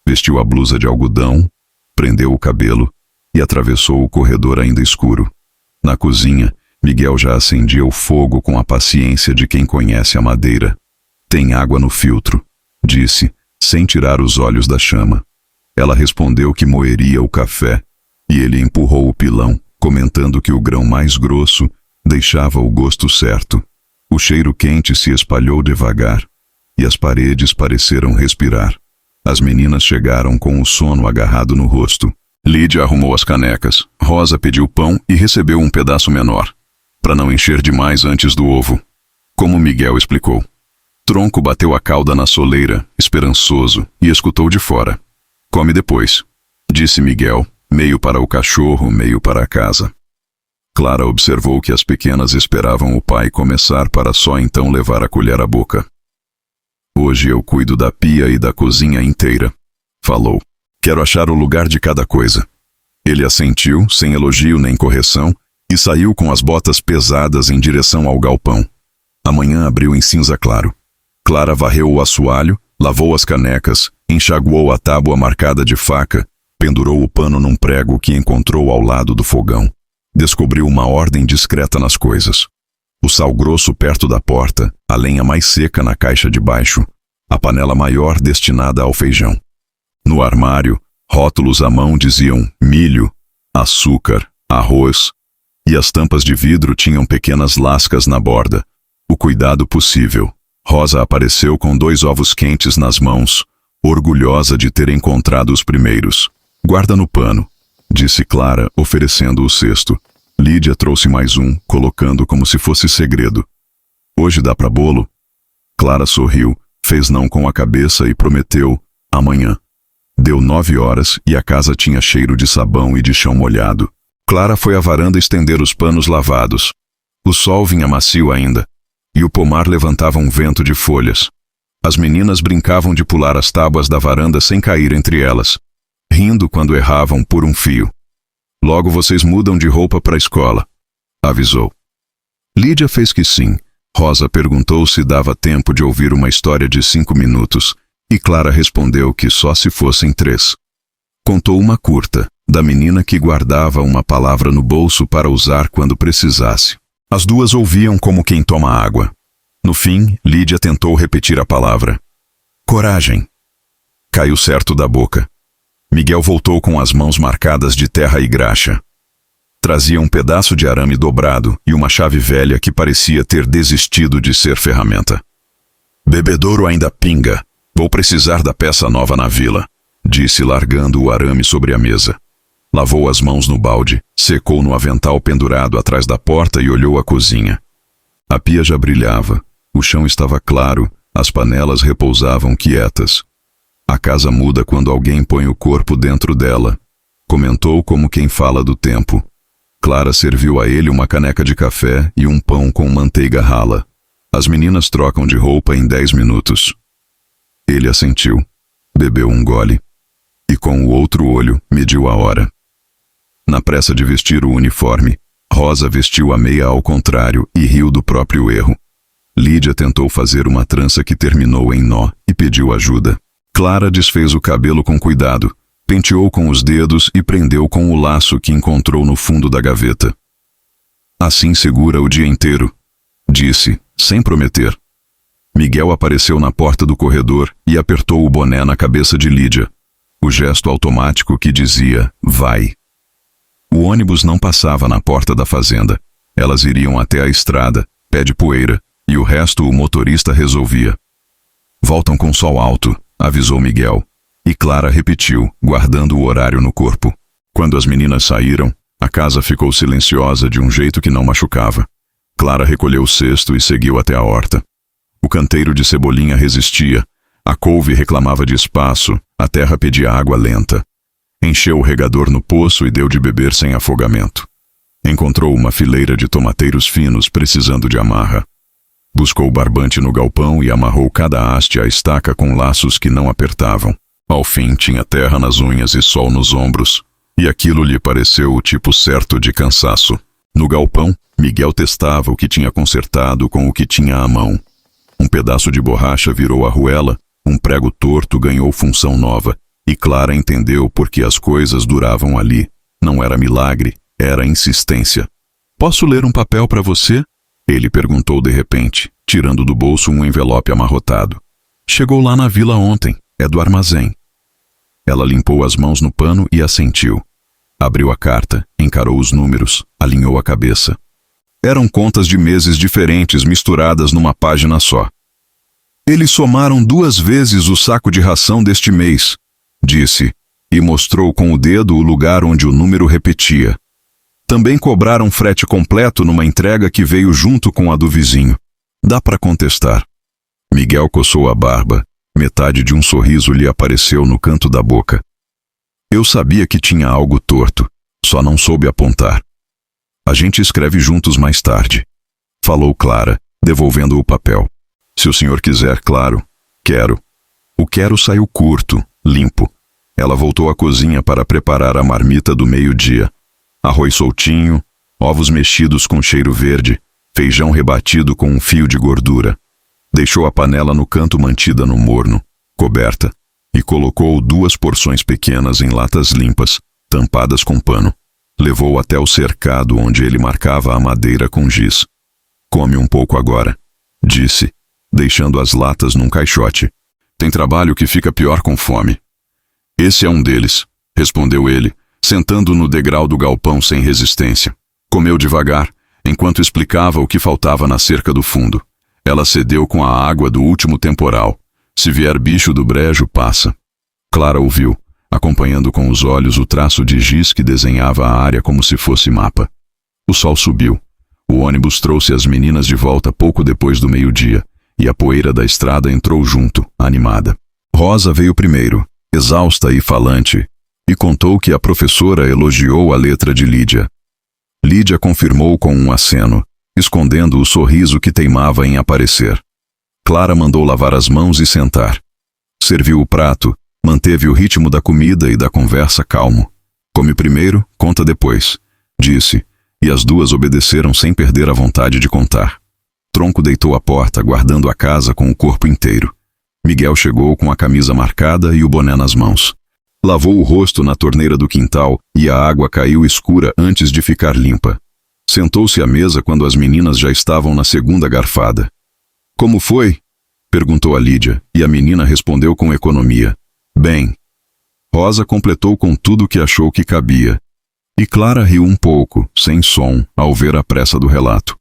[SPEAKER 1] Vestiu a blusa de algodão, prendeu o cabelo e atravessou o corredor ainda escuro. Na cozinha, Miguel já acendia o fogo com a paciência de quem conhece a madeira. Tem água no filtro, disse, sem tirar os olhos da chama. Ela respondeu que moeria o café, e ele empurrou o pilão, comentando que o grão mais grosso deixava o gosto certo. O cheiro quente se espalhou devagar, e as paredes pareceram respirar. As meninas chegaram com o sono agarrado no rosto. Lídia arrumou as canecas. Rosa pediu pão e recebeu um pedaço menor, para não encher demais antes do ovo. Como Miguel explicou. Tronco bateu a cauda na soleira, esperançoso, e escutou de fora. Come depois, disse Miguel, meio para o cachorro, meio para a casa. Clara observou que as pequenas esperavam o pai começar para só então levar a colher à boca. Hoje eu cuido da pia e da cozinha inteira, falou. Quero achar o lugar de cada coisa. Ele assentiu, sem elogio nem correção, e saiu com as botas pesadas em direção ao galpão. A manhã abriu em cinza claro. Clara varreu o assoalho, lavou as canecas, enxaguou a tábua marcada de faca, pendurou o pano num prego que encontrou ao lado do fogão. Descobriu uma ordem discreta nas coisas. O sal grosso perto da porta, a lenha mais seca na caixa de baixo, a panela maior destinada ao feijão. No armário, rótulos à mão diziam milho, açúcar, arroz, e as tampas de vidro tinham pequenas lascas na borda. O cuidado possível. Rosa apareceu com 2 ovos quentes nas mãos, orgulhosa de ter encontrado os primeiros. Guarda no pano, disse Clara, oferecendo o cesto. Lídia trouxe mais um, colocando como se fosse segredo. Hoje dá para bolo? Clara sorriu, fez não com a cabeça e prometeu, amanhã. Deu 9 horas e a casa tinha cheiro de sabão e de chão molhado. Clara foi à varanda estender os panos lavados. O sol vinha macio ainda, e o pomar levantava um vento de folhas. As meninas brincavam de pular as tábuas da varanda sem cair entre elas, rindo quando erravam por um fio. Logo vocês mudam de roupa para a escola, avisou. Lídia fez que sim. Rosa perguntou se dava tempo de ouvir uma história de 5 minutos, e Clara respondeu que só se fossem 3. Contou uma curta, da menina que guardava uma palavra no bolso para usar quando precisasse. As duas ouviam como quem toma água. No fim, Lídia tentou repetir a palavra. Coragem. Caiu certo da boca. Miguel voltou com as mãos marcadas de terra e graxa. Trazia um pedaço de arame dobrado e uma chave velha que parecia ter desistido de ser ferramenta. Bebedouro ainda pinga. Vou precisar da peça nova na vila, disse largando o arame sobre a mesa. Lavou as mãos no balde, secou no avental pendurado atrás da porta e olhou a cozinha. A pia já brilhava, o chão estava claro, as panelas repousavam quietas. A casa muda quando alguém põe o corpo dentro dela, comentou como quem fala do tempo. Clara serviu a ele uma caneca de café e um pão com manteiga rala. As meninas trocam de roupa em 10 minutos. Ele assentiu, bebeu um gole e com o outro olho mediu a hora. Na pressa de vestir o uniforme, Rosa vestiu a meia ao contrário e riu do próprio erro. Lídia tentou fazer uma trança que terminou em nó e pediu ajuda. Clara desfez o cabelo com cuidado, penteou com os dedos e prendeu com o laço que encontrou no fundo da gaveta. Assim segura o dia inteiro, disse, sem prometer. Miguel apareceu na porta do corredor e apertou o boné na cabeça de Lídia. O gesto automático que dizia, vai. O ônibus não passava na porta da fazenda. Elas iriam até a estrada, pé de poeira, e o resto o motorista resolvia. Voltam com sol alto, avisou Miguel. E Clara repetiu, guardando o horário no corpo. Quando as meninas saíram, a casa ficou silenciosa de um jeito que não machucava. Clara recolheu o cesto e seguiu até a horta. O canteiro de cebolinha resistia, a couve reclamava de espaço, a terra pedia água lenta. Encheu o regador no poço e deu de beber sem afogamento. Encontrou uma fileira de tomateiros finos precisando de amarra. Buscou o barbante no galpão e amarrou cada haste à estaca com laços que não apertavam. Ao fim tinha terra nas unhas e sol nos ombros, e aquilo lhe pareceu o tipo certo de cansaço. No galpão, Miguel testava o que tinha consertado com o que tinha à mão. Um pedaço de borracha virou arruela, um prego torto ganhou função nova, e Clara entendeu por que as coisas duravam ali. Não era milagre, era insistência. Posso ler um papel para você? Ele perguntou de repente, tirando do bolso um envelope amarrotado. Chegou lá na vila ontem, é do armazém. Ela limpou as mãos no pano e assentiu. Abriu a carta, encarou os números, alinhou a cabeça. Eram contas de meses diferentes misturadas numa página só. Eles somaram 2 vezes o saco de ração deste mês, disse, e mostrou com o dedo o lugar onde o número repetia. Também cobraram frete completo numa entrega que veio junto com a do vizinho. Dá para contestar. Miguel coçou a barba. Metade de um sorriso lhe apareceu no canto da boca. Eu sabia que tinha algo torto, só não soube apontar. A gente escreve juntos mais tarde, falou Clara, devolvendo o papel. Se o senhor quiser, claro. Quero. O quero saiu curto, limpo. Ela voltou à cozinha para preparar a marmita do meio-dia. Arroz soltinho, ovos mexidos com cheiro verde, feijão rebatido com um fio de gordura. Deixou a panela no canto mantida no morno, coberta, e colocou 2 porções pequenas em latas limpas, tampadas com pano. Levou até o cercado onde ele marcava a madeira com giz. Come um pouco agora, disse, deixando as latas num caixote. Tem trabalho que fica pior com fome. Esse é um deles, respondeu ele, sentando no degrau do galpão sem resistência. Comeu devagar, enquanto explicava o que faltava na cerca do fundo. Ela cedeu com a água do último temporal. Se vier bicho do brejo, passa. Clara ouviu, acompanhando com os olhos o traço de giz que desenhava a área como se fosse mapa. O sol subiu. O ônibus trouxe as meninas de volta pouco depois do meio-dia, e a poeira da estrada entrou junto, animada. Rosa veio primeiro, exausta e falante, e contou que a professora elogiou a letra de Lídia. Lídia confirmou com um aceno, escondendo o sorriso que teimava em aparecer. Clara mandou lavar as mãos e sentar. Serviu o prato, manteve o ritmo da comida e da conversa calmo. Come primeiro, conta depois, disse, e as duas obedeceram sem perder a vontade de contar. Tronco deitou a porta, guardando a casa com o corpo inteiro. Miguel chegou com a camisa marcada e o boné nas mãos. Lavou o rosto na torneira do quintal e a água caiu escura antes de ficar limpa. Sentou-se à mesa quando as meninas já estavam na segunda garfada. Como foi? Perguntou a Lídia, e a menina respondeu com economia. Bem, Rosa completou com tudo o que achou que cabia. E Clara riu um pouco, sem som, ao ver a pressa do relato.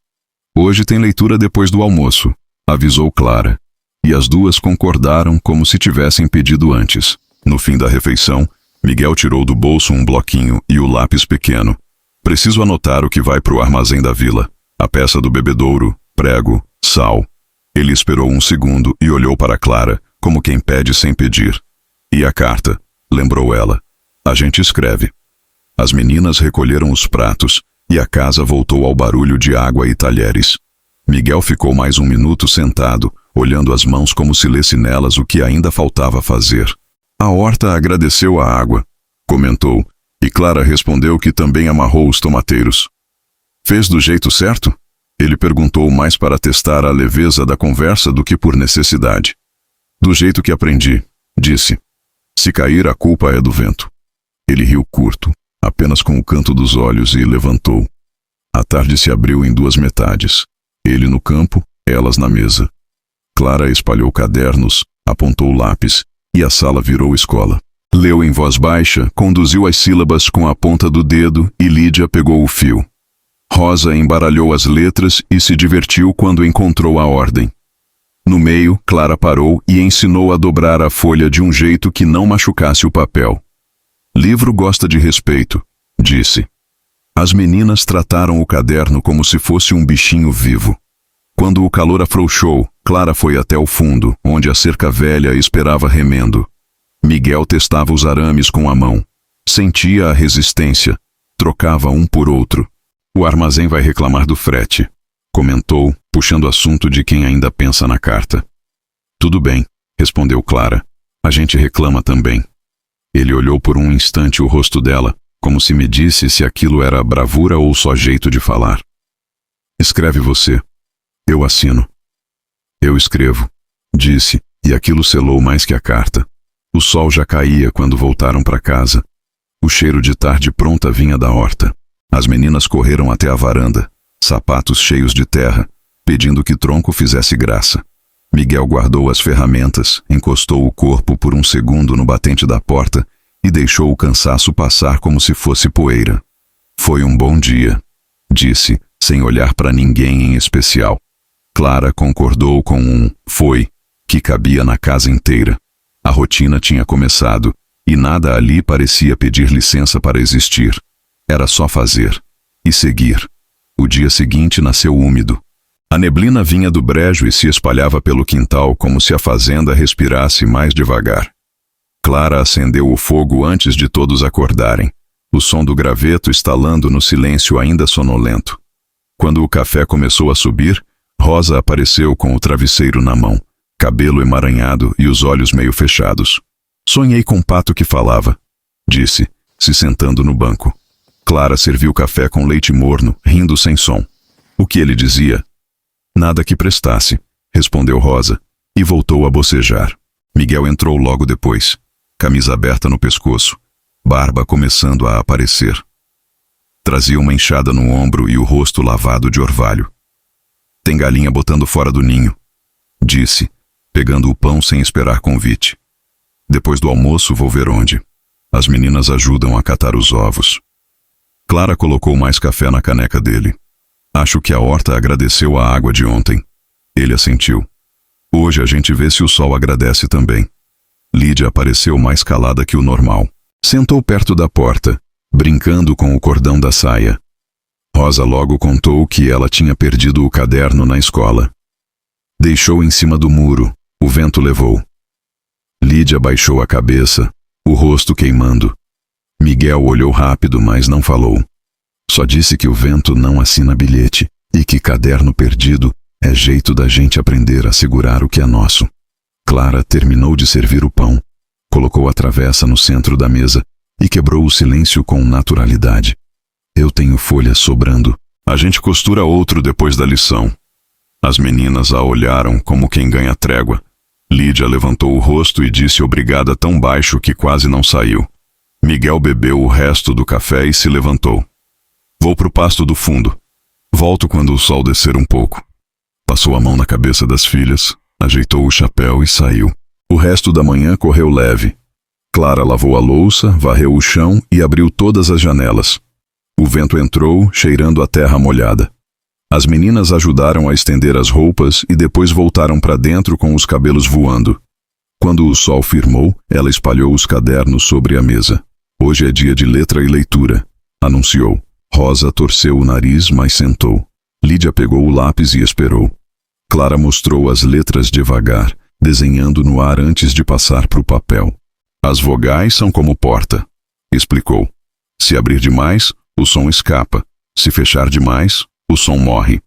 [SPEAKER 1] Hoje tem leitura depois do almoço, avisou Clara. E as duas concordaram como se tivessem pedido antes. No fim da refeição, Miguel tirou do bolso um bloquinho e o lápis pequeno. Preciso anotar o que vai para o armazém da vila. A peça do bebedouro, prego, sal. Ele esperou um segundo e olhou para Clara, como quem pede sem pedir. E a carta, lembrou ela. A gente escreve. As meninas recolheram os pratos e a casa voltou ao barulho de água e talheres. Miguel ficou mais um minuto sentado, olhando as mãos como se lesse nelas o que ainda faltava fazer. A horta agradeceu a água, comentou, e Clara respondeu que também amarrou os tomateiros. Fez do jeito certo? Ele perguntou mais para testar a leveza da conversa do que por necessidade. Do jeito que aprendi, disse. Se cair, a culpa é do vento. Ele riu curto, apenas com o canto dos olhos, e levantou. A tarde se abriu em duas metades. Ele no campo, elas na mesa. Clara espalhou cadernos, apontou o lápis, e a sala virou escola. Leu em voz baixa, conduziu as sílabas com a ponta do dedo e Lídia pegou o fio. Rosa embaralhou as letras e se divertiu quando encontrou a ordem. No meio, Clara parou e ensinou a dobrar a folha de um jeito que não machucasse o papel. Livro gosta de respeito, disse. As meninas trataram o caderno como se fosse um bichinho vivo. Quando o calor afrouxou, Clara foi até o fundo, onde a cerca velha esperava remendo. Miguel testava os arames com a mão. Sentia a resistência. Trocava um por outro. O armazém vai reclamar do frete, comentou, puxando assunto de quem ainda pensa na carta. Tudo bem, respondeu Clara. A gente reclama também. Ele olhou por um instante o rosto dela, como se medisse se aquilo era bravura ou só jeito de falar. Escreve você. Eu assino. Eu escrevo, disse, e aquilo selou mais que a carta. O sol já caía quando voltaram para casa. O cheiro de tarde pronta vinha da horta. As meninas correram até a varanda, sapatos cheios de terra, pedindo que Tronco fizesse graça. Miguel guardou as ferramentas, encostou o corpo por um segundo no batente da porta e deixou o cansaço passar como se fosse poeira. Foi um bom dia, disse, sem olhar para ninguém em especial. Clara concordou com um foi, que cabia na casa inteira. A rotina tinha começado, e nada ali parecia pedir licença para existir. Era só fazer. E seguir. O dia seguinte nasceu úmido. A neblina vinha do brejo e se espalhava pelo quintal como se a fazenda respirasse mais devagar. Clara acendeu o fogo antes de todos acordarem, o som do graveto estalando no silêncio ainda sonolento. Quando o café começou a subir, Rosa apareceu com o travesseiro na mão, cabelo emaranhado e os olhos meio fechados. Sonhei com um pato que falava, disse, se sentando no banco. Clara serviu café com leite morno, rindo sem som. O que ele dizia? Nada que prestasse, respondeu Rosa, e voltou a bocejar. Miguel entrou logo depois, camisa aberta no pescoço, barba começando a aparecer. Trazia uma enxada no ombro e o rosto lavado de orvalho. Tem galinha botando fora do ninho, disse, pegando o pão sem esperar convite. Depois do almoço vou ver onde. As meninas ajudam a catar os ovos. Clara colocou mais café na caneca dele. Acho que a horta agradeceu a água de ontem. Ele assentiu. Hoje a gente vê se o sol agradece também. Lídia apareceu mais calada que o normal. Sentou perto da porta, brincando com o cordão da saia. Rosa logo contou que ela tinha perdido o caderno na escola. Deixou em cima do muro, o vento levou. Lídia baixou a cabeça, o rosto queimando. Miguel olhou rápido, mas não falou. Só disse que o vento não assina bilhete e que caderno perdido é jeito da gente aprender a segurar o que é nosso. Clara terminou de servir o pão, colocou a travessa no centro da mesa e quebrou o silêncio com naturalidade. Eu tenho folhas sobrando. A gente costura outro depois da lição. As meninas a olharam como quem ganha trégua. Lídia levantou o rosto e disse obrigada tão baixo que quase não saiu. Miguel bebeu o resto do café e se levantou. Vou pro pasto do fundo. Volto quando o sol descer um pouco. Passou a mão na cabeça das filhas, ajeitou o chapéu e saiu. O resto da manhã correu leve. Clara lavou a louça, varreu o chão e abriu todas as janelas. O vento entrou, cheirando a terra molhada. As meninas ajudaram a estender as roupas e depois voltaram para dentro com os cabelos voando. Quando o sol firmou, ela espalhou os cadernos sobre a mesa. Hoje é dia de letra e leitura, anunciou. Rosa torceu o nariz, mas sentou. Lídia pegou o lápis e esperou. Clara mostrou as letras devagar, desenhando no ar antes de passar para o papel. As vogais são como porta, explicou. Se abrir demais, o som escapa. Se fechar demais, o som morre.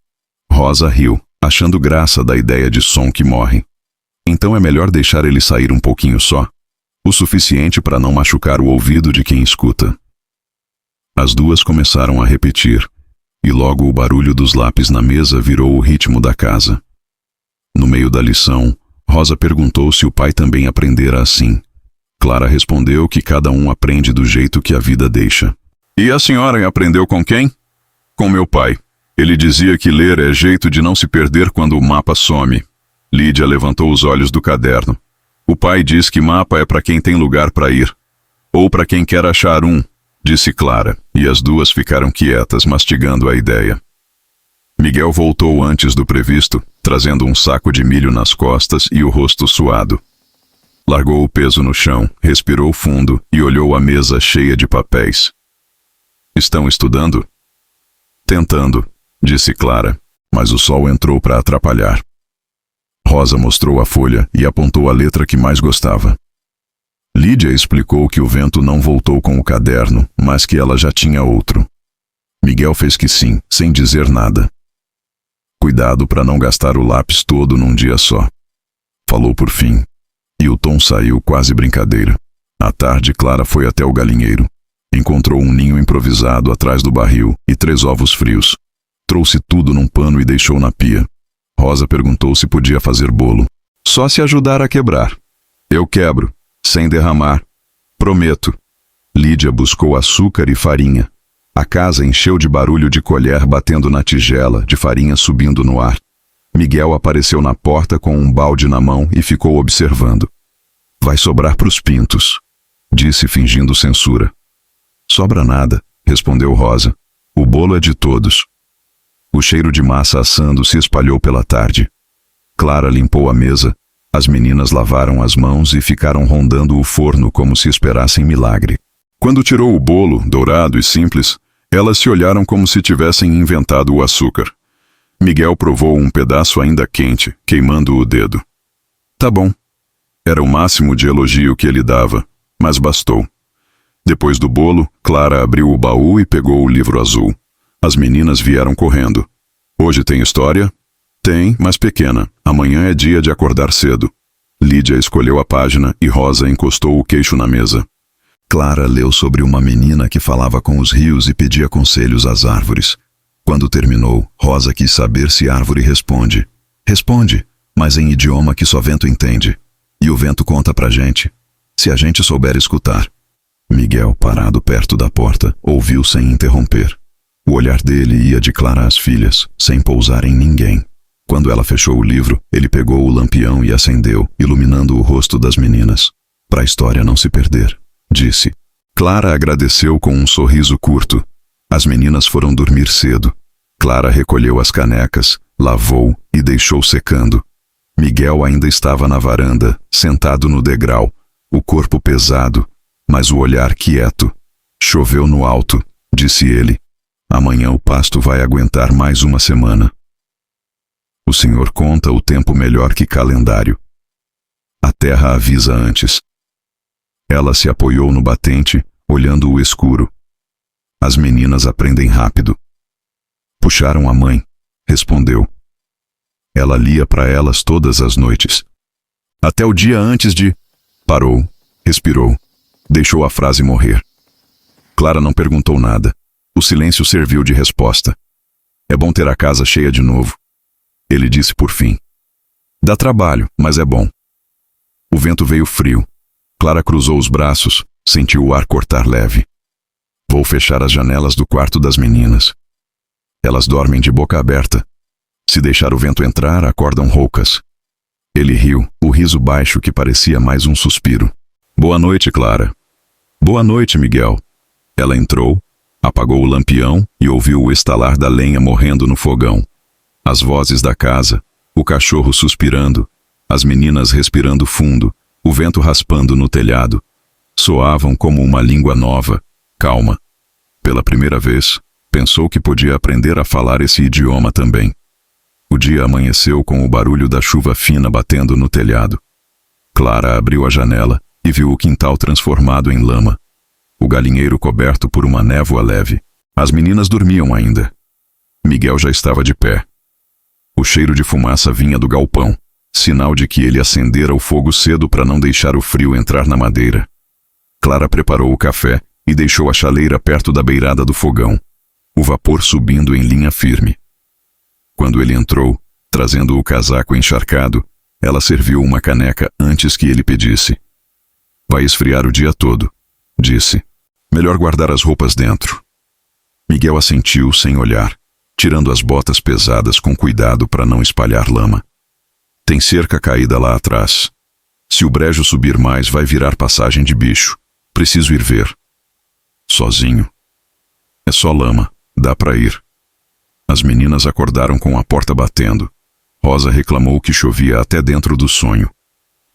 [SPEAKER 1] Rosa riu, achando graça da ideia de som que morre. Então é melhor deixar ele sair um pouquinho só, o suficiente para não machucar o ouvido de quem escuta. As duas começaram a repetir, e logo o barulho dos lápis na mesa virou o ritmo da casa. No meio da lição, Rosa perguntou se o pai também aprendera assim. Clara respondeu que cada um aprende do jeito que a vida deixa. E a senhora aprendeu com quem? Com meu pai. Ele dizia que ler é jeito de não se perder quando o mapa some. Lídia levantou os olhos do caderno. O pai diz que mapa é para quem tem lugar para ir. Ou para quem quer achar um, disse Clara, e as duas ficaram quietas, mastigando a ideia. Miguel voltou antes do previsto, trazendo um saco de milho nas costas e o rosto suado. Largou o peso no chão, respirou fundo e olhou a mesa cheia de papéis. Estão estudando? Tentando, disse Clara, mas o sol entrou para atrapalhar. Rosa mostrou a folha e apontou a letra que mais gostava. Lídia explicou que o vento não voltou com o caderno, mas que ela já tinha outro. Miguel fez que sim, sem dizer nada. Cuidado para não gastar o lápis todo num dia só. Falou por fim. E o tom saiu quase brincadeira. À tarde, Clara foi até o galinheiro. Encontrou um ninho improvisado atrás do barril e 3 ovos frios. Trouxe tudo num pano e deixou na pia. Rosa perguntou se podia fazer bolo. Só se ajudar a quebrar. Eu quebro, sem derramar. Prometo. Lídia buscou açúcar e farinha. A casa encheu de barulho de colher batendo na tigela, de farinha subindo no ar. Miguel apareceu na porta com um balde na mão e ficou observando. Vai sobrar pros pintos, disse fingindo censura. Sobra nada, respondeu Rosa. O bolo é de todos. O cheiro de massa assando se espalhou pela tarde. Clara limpou a mesa. As meninas lavaram as mãos e ficaram rondando o forno como se esperassem milagre. Quando tirou o bolo, dourado e simples, elas se olharam como se tivessem inventado o açúcar. Miguel provou um pedaço ainda quente, queimando o dedo. Tá bom. Era o máximo de elogio que ele dava, mas bastou. Depois do bolo, Clara abriu o baú e pegou o livro azul. As meninas vieram correndo. Hoje tem história? Tem, mas pequena. Amanhã é dia de acordar cedo. Lídia escolheu a página e Rosa encostou o queixo na mesa. Clara leu sobre uma menina que falava com os rios e pedia conselhos às árvores. Quando terminou, Rosa quis saber se árvore responde. Responde, mas em idioma que só vento entende. E o vento conta pra gente, se a gente souber escutar. Miguel, parado perto da porta, ouviu sem interromper. O olhar dele ia de Clara às filhas, sem pousar em ninguém. Quando ela fechou o livro, ele pegou o lampião e acendeu, iluminando o rosto das meninas. Pra a história não se perder, disse. Clara agradeceu com um sorriso curto. As meninas foram dormir cedo. Clara recolheu as canecas, lavou e deixou secando. Miguel ainda estava na varanda, sentado no degrau, o corpo pesado, mas o olhar quieto. Choveu no alto, disse ele. Amanhã o pasto vai aguentar mais uma semana. O senhor conta o tempo melhor que calendário. A terra avisa antes. Ela se apoiou no batente, olhando o escuro. As meninas aprendem rápido. Puxaram a mãe, respondeu. Ela lia para elas todas as noites. Até o dia antes de... Parou, respirou, deixou a frase morrer. Clara não perguntou nada. O silêncio serviu de resposta. É bom ter a casa cheia de novo. Ele disse por fim. Dá trabalho, mas é bom. O vento veio frio. Clara cruzou os braços, sentiu o ar cortar leve. Vou fechar as janelas do quarto das meninas. Elas dormem de boca aberta. Se deixar o vento entrar, acordam roucas. Ele riu, o riso baixo que parecia mais um suspiro. Boa noite, Clara. Boa noite, Miguel. Ela entrou, apagou o lampião e ouviu o estalar da lenha morrendo no fogão. As vozes da casa, o cachorro suspirando, as meninas respirando fundo, o vento raspando no telhado, soavam como uma língua nova, calma. Pela primeira vez, pensou que podia aprender a falar esse idioma também. O dia amanheceu com o barulho da chuva fina batendo no telhado. Clara abriu a janela e viu o quintal transformado em lama. O galinheiro coberto por uma névoa leve. As meninas dormiam ainda. Miguel já estava de pé. O cheiro de fumaça vinha do galpão, sinal de que ele acendera o fogo cedo para não deixar o frio entrar na madeira. Clara preparou o café e deixou a chaleira perto da beirada do fogão, o vapor subindo em linha firme. Quando ele entrou, trazendo o casaco encharcado, ela serviu uma caneca antes que ele pedisse. Vai esfriar o dia todo, disse. Melhor guardar as roupas dentro. Miguel assentiu sem olhar, tirando as botas pesadas com cuidado para não espalhar lama. Tem cerca caída lá atrás. Se o brejo subir mais, vai virar passagem de bicho. Preciso ir ver. Sozinho. É só lama, dá para ir. As meninas acordaram com a porta batendo. Rosa reclamou que chovia até dentro do sonho.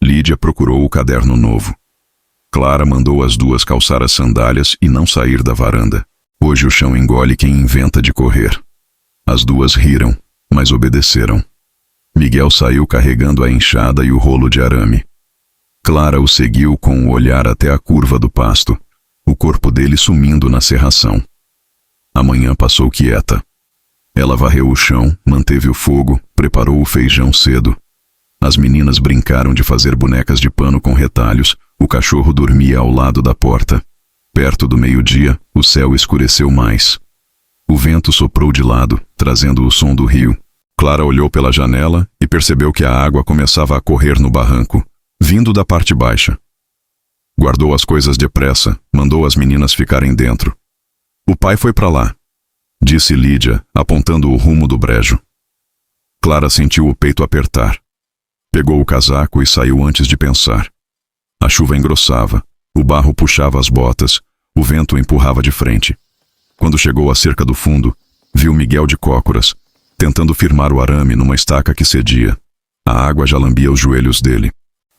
[SPEAKER 1] Lídia procurou o caderno novo. Clara mandou as duas calçar as sandálias e não sair da varanda. Hoje o chão engole quem inventa de correr. As duas riram, mas obedeceram. Miguel saiu carregando a enxada e o rolo de arame. Clara o seguiu com o olhar até a curva do pasto, o corpo dele sumindo na serração. A manhã passou quieta. Ela varreu o chão, manteve o fogo, preparou o feijão cedo. As meninas brincaram de fazer bonecas de pano com retalhos, o cachorro dormia ao lado da porta. Perto do meio-dia, o céu escureceu mais. O vento soprou de lado, trazendo o som do rio. Clara olhou pela janela e percebeu que a água começava a correr no barranco, vindo da parte baixa. Guardou as coisas depressa, mandou as meninas ficarem dentro. O pai foi para lá, disse Lídia, apontando o rumo do brejo. Clara sentiu o peito apertar. Pegou o casaco e saiu antes de pensar. A chuva engrossava, o barro puxava as botas, o vento empurrava de frente. Quando chegou à cerca do fundo, viu Miguel de cócoras, tentando firmar o arame numa estaca que cedia. A água já lambia os joelhos dele.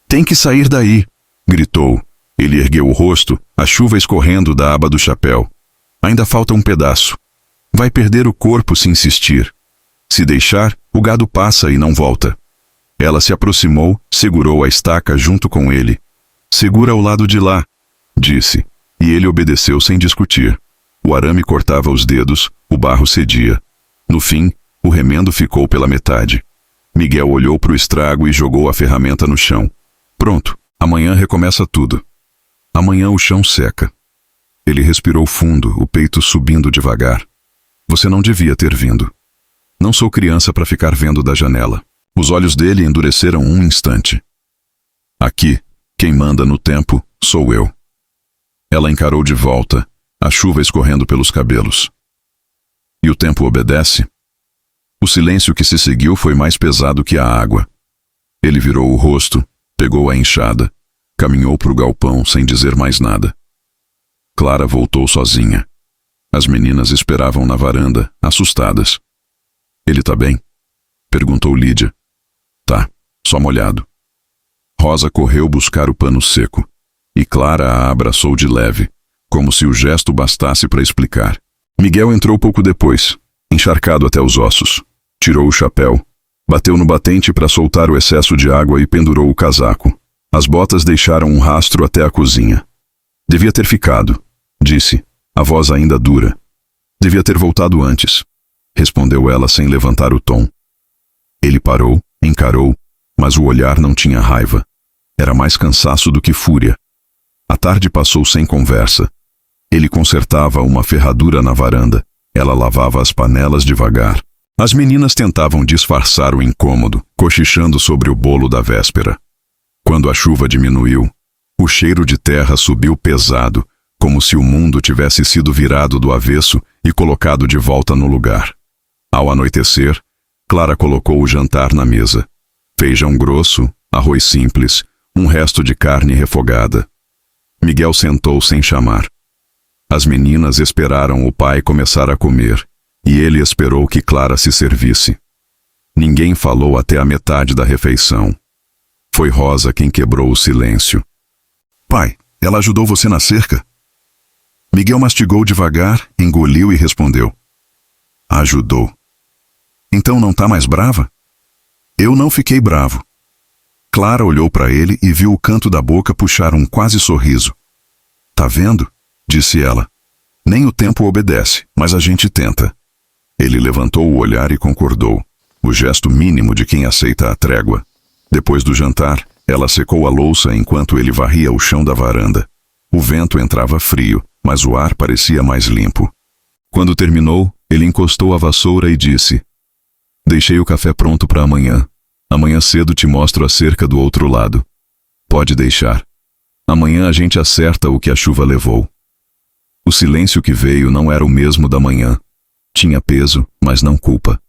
[SPEAKER 1] Tem que sair daí, gritou. Ele ergueu o rosto, a chuva escorrendo da aba do chapéu. Ainda falta um pedaço. Vai perder o corpo se insistir. Se deixar, o gado passa e não volta. Ela se aproximou, segurou a estaca junto com ele. Segura ao lado de lá, disse, e ele obedeceu sem discutir. O arame cortava os dedos, o barro cedia. No fim, o remendo ficou pela metade. Miguel olhou para o estrago e jogou a ferramenta no chão. Pronto, amanhã recomeça tudo. Amanhã o chão seca. Ele respirou fundo, o peito subindo devagar. Você não devia ter vindo. Não sou criança para ficar vendo da janela. Os olhos dele endureceram um instante. Aqui, quem manda no tempo, sou eu. Ela encarou de volta, a chuva escorrendo pelos cabelos. E o tempo obedece? O silêncio que se seguiu foi mais pesado que a água. Ele virou o rosto, pegou a enxada, caminhou para o galpão sem dizer mais nada. Clara voltou sozinha. As meninas esperavam na varanda, assustadas. Ele tá bem? Perguntou Lídia. Tá, só molhado. Rosa correu buscar o pano seco, e Clara a abraçou de leve, como se o gesto bastasse para explicar. Miguel entrou pouco depois, encharcado até os ossos. Tirou o chapéu, bateu no batente para soltar o excesso de água e pendurou o casaco. As botas deixaram um rastro até a cozinha. Devia ter ficado, disse, a voz ainda dura. Devia ter voltado antes, respondeu ela sem levantar o tom. Ele parou, encarou, mas o olhar não tinha raiva. Era mais cansaço do que fúria. A tarde passou sem conversa. Ele consertava uma ferradura na varanda. Ela lavava as panelas devagar. As meninas tentavam disfarçar o incômodo, cochichando sobre o bolo da véspera. Quando a chuva diminuiu, o cheiro de terra subiu pesado, como se o mundo tivesse sido virado do avesso e colocado de volta no lugar. Ao anoitecer, Clara colocou o jantar na mesa. Feijão grosso, arroz simples, um resto de carne refogada. Miguel sentou sem chamar. As meninas esperaram o pai começar a comer, e ele esperou que Clara se servisse. Ninguém falou até a metade da refeição. Foi Rosa quem quebrou o silêncio. Pai, ela ajudou você na cerca? Miguel mastigou devagar, engoliu e respondeu. Ajudou. Então não tá mais brava? Eu não fiquei bravo. Clara olhou para ele e viu o canto da boca puxar um quase sorriso. Tá vendo? Disse ela. Nem o tempo obedece, mas a gente tenta. Ele levantou o olhar e concordou. O gesto mínimo de quem aceita a trégua. Depois do jantar, ela secou a louça enquanto ele varria o chão da varanda. O vento entrava frio, mas o ar parecia mais limpo. Quando terminou, ele encostou a vassoura e disse: Deixei o café pronto para amanhã. Amanhã cedo te mostro a cerca do outro lado. Pode deixar. Amanhã a gente acerta o que a chuva levou. O silêncio que veio não era o mesmo da manhã. Tinha peso, mas não culpa.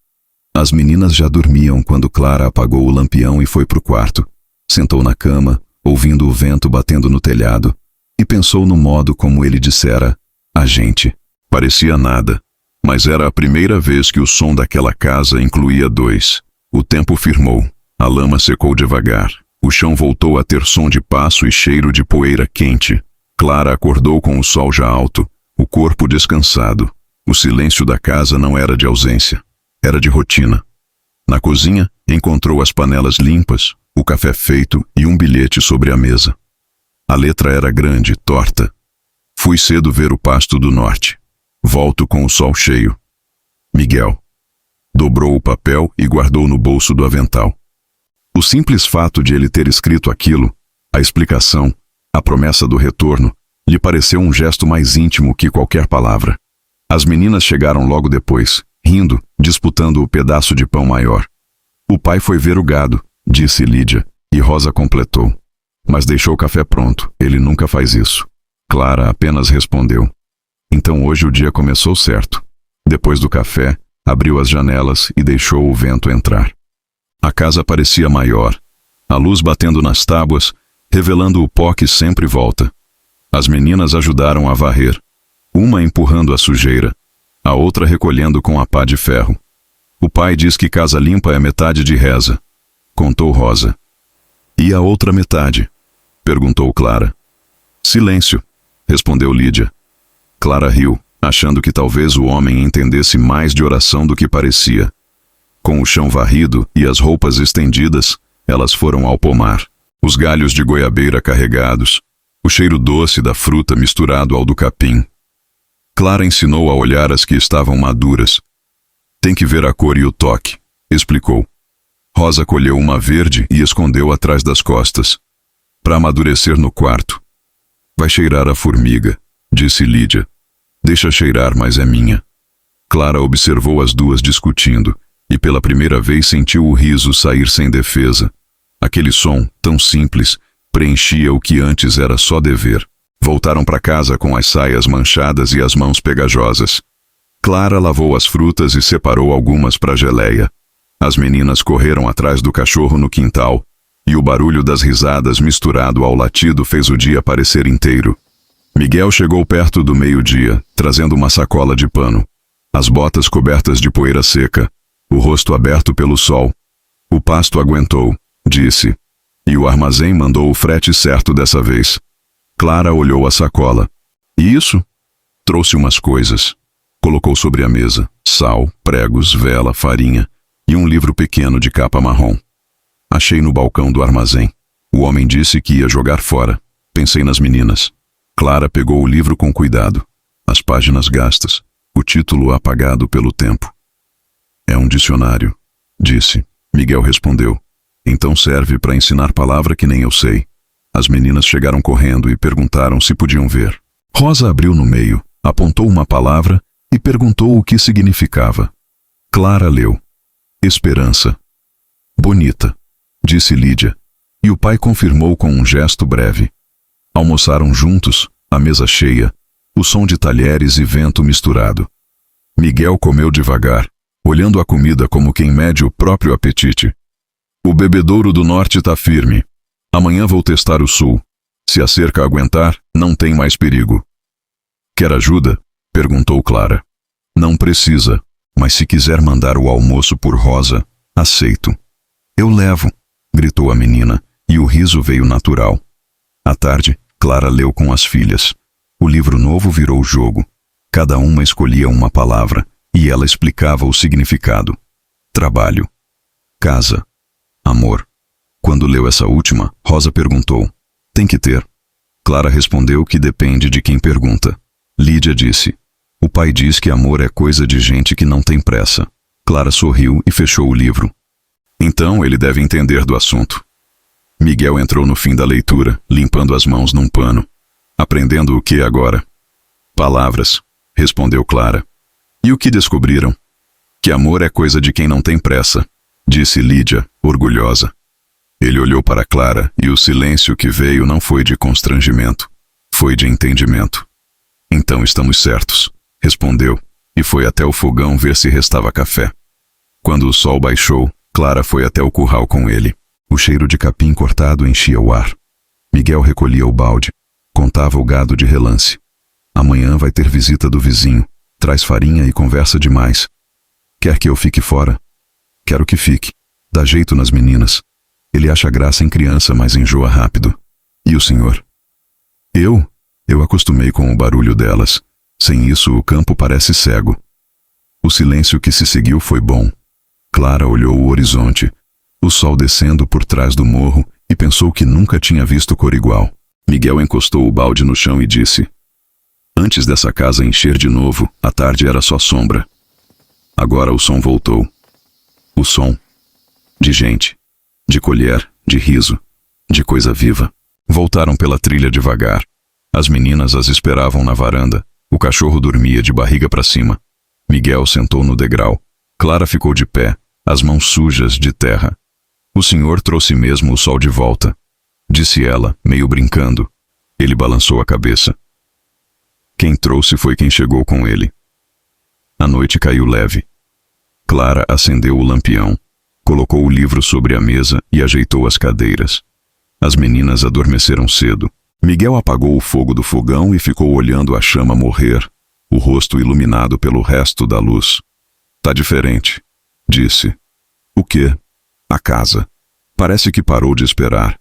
[SPEAKER 1] As meninas já dormiam quando Clara apagou o lampião e foi pro quarto. Sentou na cama, ouvindo o vento batendo no telhado, e pensou no modo como ele dissera, a gente. Parecia nada, mas era a primeira vez que o som daquela casa incluía dois. O tempo firmou, a lama secou devagar, o chão voltou a ter som de passo e cheiro de poeira quente. Clara acordou com o sol já alto, o corpo descansado. O silêncio da casa não era de ausência, era de rotina. Na cozinha, encontrou as panelas limpas, o café feito e um bilhete sobre a mesa. A letra era grande, torta. Fui cedo ver o pasto do norte. Volto com o sol cheio. Miguel. Dobrou o papel e guardou no bolso do avental. O simples fato de ele ter escrito aquilo, a explicação, a promessa do retorno, lhe pareceu um gesto mais íntimo que qualquer palavra. As meninas chegaram logo depois, rindo, disputando o pedaço de pão maior. O pai foi ver o gado, disse Lídia, e Rosa completou. Mas deixou o café pronto, ele nunca faz isso. Clara apenas respondeu. Então hoje o dia começou certo. Depois do café, abriu as janelas e deixou o vento entrar. A casa parecia maior, a luz batendo nas tábuas, revelando o pó que sempre volta. As meninas ajudaram a varrer, uma empurrando a sujeira, a outra recolhendo com a pá de ferro. O pai diz que casa limpa é metade de reza, contou Rosa. E a outra metade? Perguntou Clara. Silêncio, respondeu Lídia. Clara riu, achando que talvez o homem entendesse mais de oração do que parecia. Com o chão varrido e as roupas estendidas, elas foram ao pomar. Os galhos de goiabeira carregados, o cheiro doce da fruta misturado ao do capim. Clara ensinou a olhar as que estavam maduras. Tem que ver a cor e o toque, explicou. Rosa colheu uma verde e escondeu atrás das costas. Para amadurecer no quarto. Vai cheirar a formiga, disse Lídia. Deixa cheirar, mas é minha. Clara observou as duas discutindo, e pela primeira vez sentiu o riso sair sem defesa. Aquele som, tão simples, preenchia o que antes era só dever. Voltaram para casa com as saias manchadas e as mãos pegajosas. Clara lavou as frutas e separou algumas para a geleia. As meninas correram atrás do cachorro no quintal, e o barulho das risadas misturado ao latido fez o dia parecer inteiro. Miguel chegou perto do meio-dia, trazendo uma sacola de pano. As botas cobertas de poeira seca, o rosto aberto pelo sol. O pasto aguentou, disse. E o armazém mandou o frete certo dessa vez. Clara olhou a sacola. E isso? Trouxe umas coisas. Colocou sobre a mesa sal, pregos, vela, farinha e um livro pequeno de capa marrom. Achei no balcão do armazém. O homem disse que ia jogar fora. Pensei nas meninas. Clara pegou o livro com cuidado. As páginas gastas, o título apagado pelo tempo. É um dicionário, disse. Miguel respondeu. Então serve para ensinar palavra que nem eu sei. As meninas chegaram correndo e perguntaram se podiam ver. Rosa abriu no meio, apontou uma palavra e perguntou o que significava. Clara leu. Esperança. Bonita, disse Lídia, e o pai confirmou com um gesto breve. Almoçaram juntos, a mesa cheia, o som de talheres e vento misturado. Miguel comeu devagar, olhando a comida como quem mede o próprio apetite. O bebedouro do norte tá firme. Amanhã vou testar o sul. Se a cerca aguentar, não tem mais perigo. Quer ajuda? Perguntou Clara. Não precisa, mas se quiser mandar o almoço por Rosa, aceito. Eu levo, gritou a menina, e o riso veio natural. À tarde, Clara leu com as filhas. O livro novo virou jogo. Cada uma escolhia uma palavra, e ela explicava o significado. Trabalho. Casa. Amor. Quando leu essa última, Rosa perguntou: tem que ter? Clara respondeu que depende de quem pergunta. Lídia disse: o pai diz que amor é coisa de gente que não tem pressa. Clara sorriu e fechou o livro. Então ele deve entender do assunto. Miguel entrou no fim da leitura, limpando as mãos num pano. Aprendendo o que agora? Palavras, respondeu Clara. E o que descobriram? Que amor é coisa de quem não tem pressa, disse Lídia, orgulhosa. Ele olhou para Clara e o silêncio que veio não foi de constrangimento, foi de entendimento. Então estamos certos, respondeu, e foi até o fogão ver se restava café. Quando o sol baixou, Clara foi até o curral com ele. O cheiro de capim cortado enchia o ar. Miguel recolhia o balde, contava o gado de relance. Amanhã vai ter visita do vizinho, traz farinha e conversa demais. Quer que eu fique fora? Quero que fique. Dá jeito nas meninas. Ele acha graça em criança, mas enjoa rápido. E o senhor? Eu acostumei com o barulho delas. Sem isso, o campo parece cego. O silêncio que se seguiu foi bom. Clara olhou o horizonte, o sol descendo por trás do morro, e pensou que nunca tinha visto cor igual. Miguel encostou o balde no chão e disse: antes dessa casa encher de novo, a tarde era só sombra. Agora o som voltou. O som de gente, de colher, de riso, de coisa viva. Voltaram pela trilha devagar. As meninas as esperavam na varanda. O cachorro dormia de barriga para cima. Miguel sentou no degrau. Clara ficou de pé, as mãos sujas de terra. O senhor trouxe mesmo o sol de volta, disse ela, meio brincando. Ele balançou a cabeça. Quem trouxe foi quem chegou com ele. A noite caiu leve. Clara acendeu o lampião, colocou o livro sobre a mesa e ajeitou as cadeiras. As meninas adormeceram cedo. Miguel apagou o fogo do fogão e ficou olhando a chama morrer, o rosto iluminado pelo resto da luz. Tá diferente, disse. O quê? A casa. Parece que parou de esperar.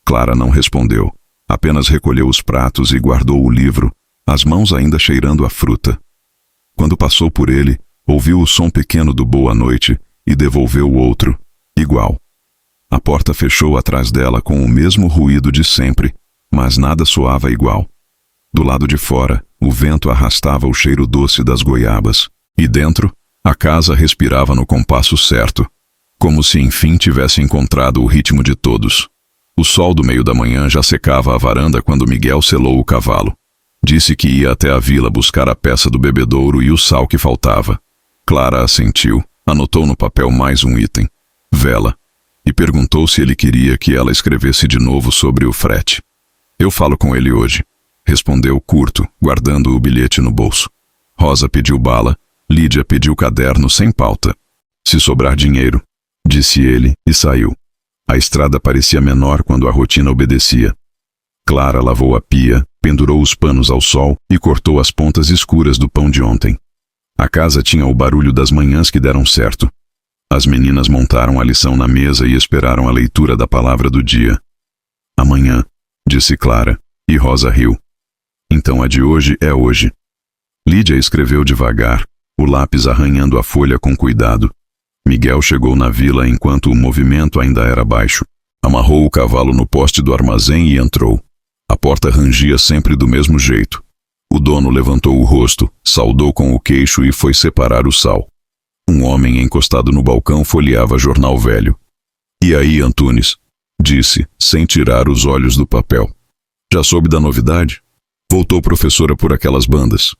[SPEAKER 1] Clara não respondeu, apenas recolheu os pratos e guardou o livro, as mãos ainda cheirando a fruta. Quando passou por ele, ouviu o som pequeno do boa noite e devolveu o outro, igual. A porta fechou atrás dela com o mesmo ruído de sempre, mas nada soava igual. Do lado de fora, o vento arrastava o cheiro doce das goiabas, e dentro, a casa respirava no compasso certo, como se enfim tivesse encontrado o ritmo de todos. O sol do meio da manhã já secava a varanda quando Miguel selou o cavalo. Disse que ia até a vila buscar a peça do bebedouro e o sal que faltava. Clara assentiu, anotou no papel mais um item, vela, e perguntou se ele queria que ela escrevesse de novo sobre o frete. Eu falo com ele hoje, respondeu curto, guardando o bilhete no bolso. Rosa pediu bala, Lídia pediu caderno sem pauta. Se sobrar dinheiro, disse ele e saiu. A estrada parecia menor quando a rotina obedecia. Clara lavou a pia, pendurou os panos ao sol e cortou as pontas escuras do pão de ontem. A casa tinha o barulho das manhãs que deram certo. As meninas montaram a lição na mesa e esperaram a leitura da palavra do dia. Amanhã, disse Clara, e Rosa riu. Então a de hoje é hoje. Lídia escreveu devagar, o lápis arranhando a folha com cuidado. Miguel chegou na vila enquanto o movimento ainda era baixo. Amarrou o cavalo no poste do armazém e entrou. A porta rangia sempre do mesmo jeito. O dono levantou o rosto, saudou com o queixo e foi separar o sal. Um homem encostado no balcão folheava jornal velho. E aí, Antunes? Disse, sem tirar os olhos do papel. Já soube da novidade? Voltou professora por aquelas bandas.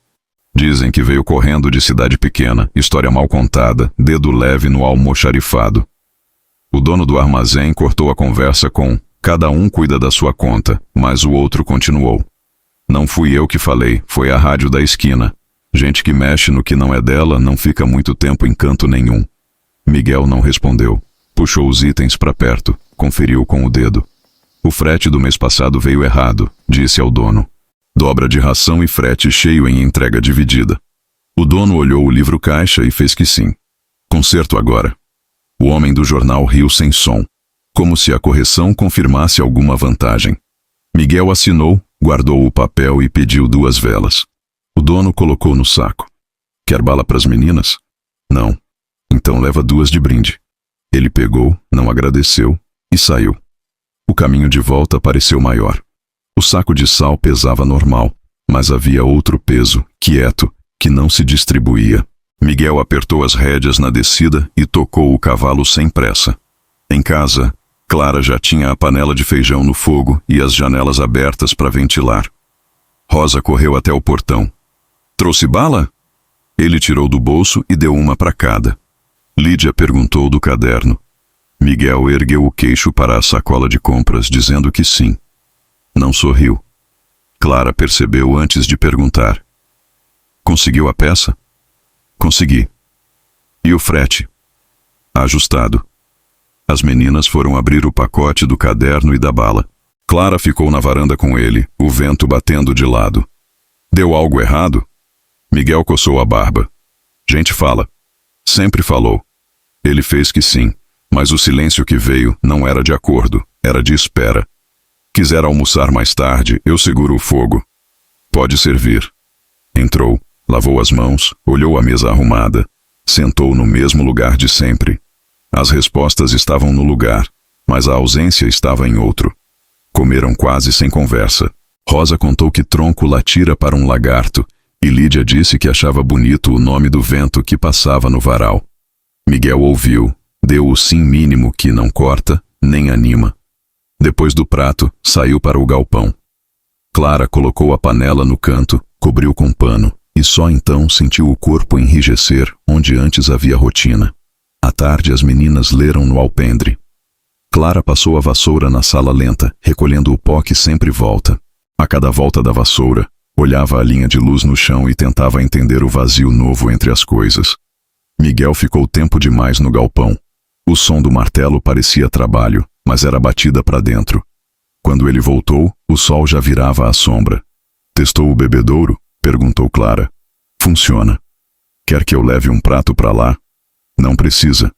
[SPEAKER 1] Dizem que veio correndo de cidade pequena, história mal contada, dedo leve no almoxarifado. O dono do armazém cortou a conversa com: cada um cuida da sua conta, mas o outro continuou. Não fui eu que falei, foi a rádio da esquina. Gente que mexe no que não é dela não fica muito tempo em canto nenhum. Miguel não respondeu. Puxou os itens para perto, conferiu com o dedo. O frete do mês passado veio errado, disse ao dono. Dobra de ração e frete cheio em entrega dividida. O dono olhou o livro caixa e fez que sim. Conserto agora. O homem do jornal riu sem som, como se a correção confirmasse alguma vantagem. Miguel assinou, guardou o papel e pediu 2 velas. O dono colocou no saco. Quer bala pras meninas? Não. Então leva 2 de brinde. Ele pegou, não agradeceu e saiu. O caminho de volta pareceu maior. O saco de sal pesava normal, mas havia outro peso, quieto, que não se distribuía. Miguel apertou as rédeas na descida e tocou o cavalo sem pressa. Em casa, Clara já tinha a panela de feijão no fogo e as janelas abertas para ventilar. Rosa correu até o portão. Trouxe bala? Ele tirou do bolso e deu uma para cada. Lídia perguntou do caderno. Miguel ergueu o queixo para a sacola de compras, dizendo que sim. Não sorriu. Clara percebeu antes de perguntar. Conseguiu a peça? Consegui. E o frete? Ajustado. As meninas foram abrir o pacote do caderno e da bala. Clara ficou na varanda com ele, o vento batendo de lado. Deu algo errado? Miguel coçou a barba. Gente fala. Sempre falou. Ele fez que sim, mas o silêncio que veio não era de acordo, era de espera. Quiser almoçar mais tarde, eu seguro o fogo. Pode servir. Entrou, lavou as mãos, olhou a mesa arrumada, sentou no mesmo lugar de sempre. As respostas estavam no lugar, mas a ausência estava em outro. Comeram quase sem conversa. Rosa contou que Tronco latira para um lagarto, e Lídia disse que achava bonito o nome do vento que passava no varal. Miguel ouviu, deu o sim mínimo que não corta, nem anima. Depois do prato, saiu para o galpão. Clara colocou a panela no canto, cobriu com pano, e só então sentiu o corpo enrijecer onde antes havia rotina. À tarde as meninas leram no alpendre. Clara passou a vassoura na sala lenta, recolhendo o pó que sempre volta. A cada volta da vassoura, olhava a linha de luz no chão e tentava entender o vazio novo entre as coisas. Miguel ficou tempo demais no galpão. O som do martelo parecia trabalho, mas era batida para dentro. Quando ele voltou, o sol já virava à sombra. Testou o bebedouro? Perguntou Clara. Funciona. Quer que eu leve um prato para lá? Não precisa.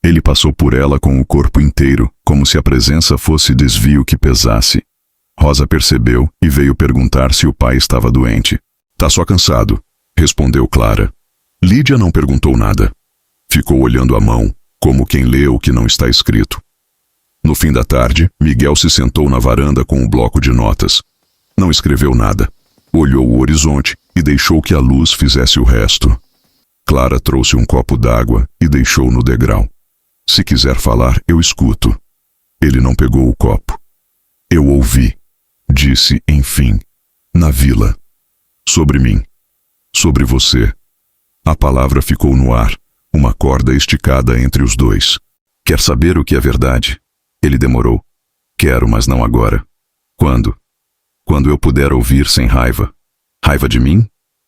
[SPEAKER 1] Ele passou por ela com o corpo inteiro, como se a presença fosse desvio que pesasse. Rosa percebeu e veio perguntar se o pai estava doente. Tá só cansado, respondeu Clara. Lídia não perguntou nada. Ficou olhando a mão, como quem lê o que não está escrito. No fim da tarde, Miguel se sentou na varanda com um bloco de notas. Não escreveu nada. Olhou o horizonte e deixou que a luz fizesse o resto. Clara trouxe um copo d'água e deixou no degrau. Se quiser falar, eu escuto. Ele não pegou o copo. Eu ouvi, disse, enfim, na vila. Sobre mim. Sobre você. A palavra ficou no ar, uma corda esticada entre os dois. Quer saber o que é verdade? Ele demorou. Quero, mas não agora. Quando? Quando eu puder ouvir sem raiva. Raiva de mim?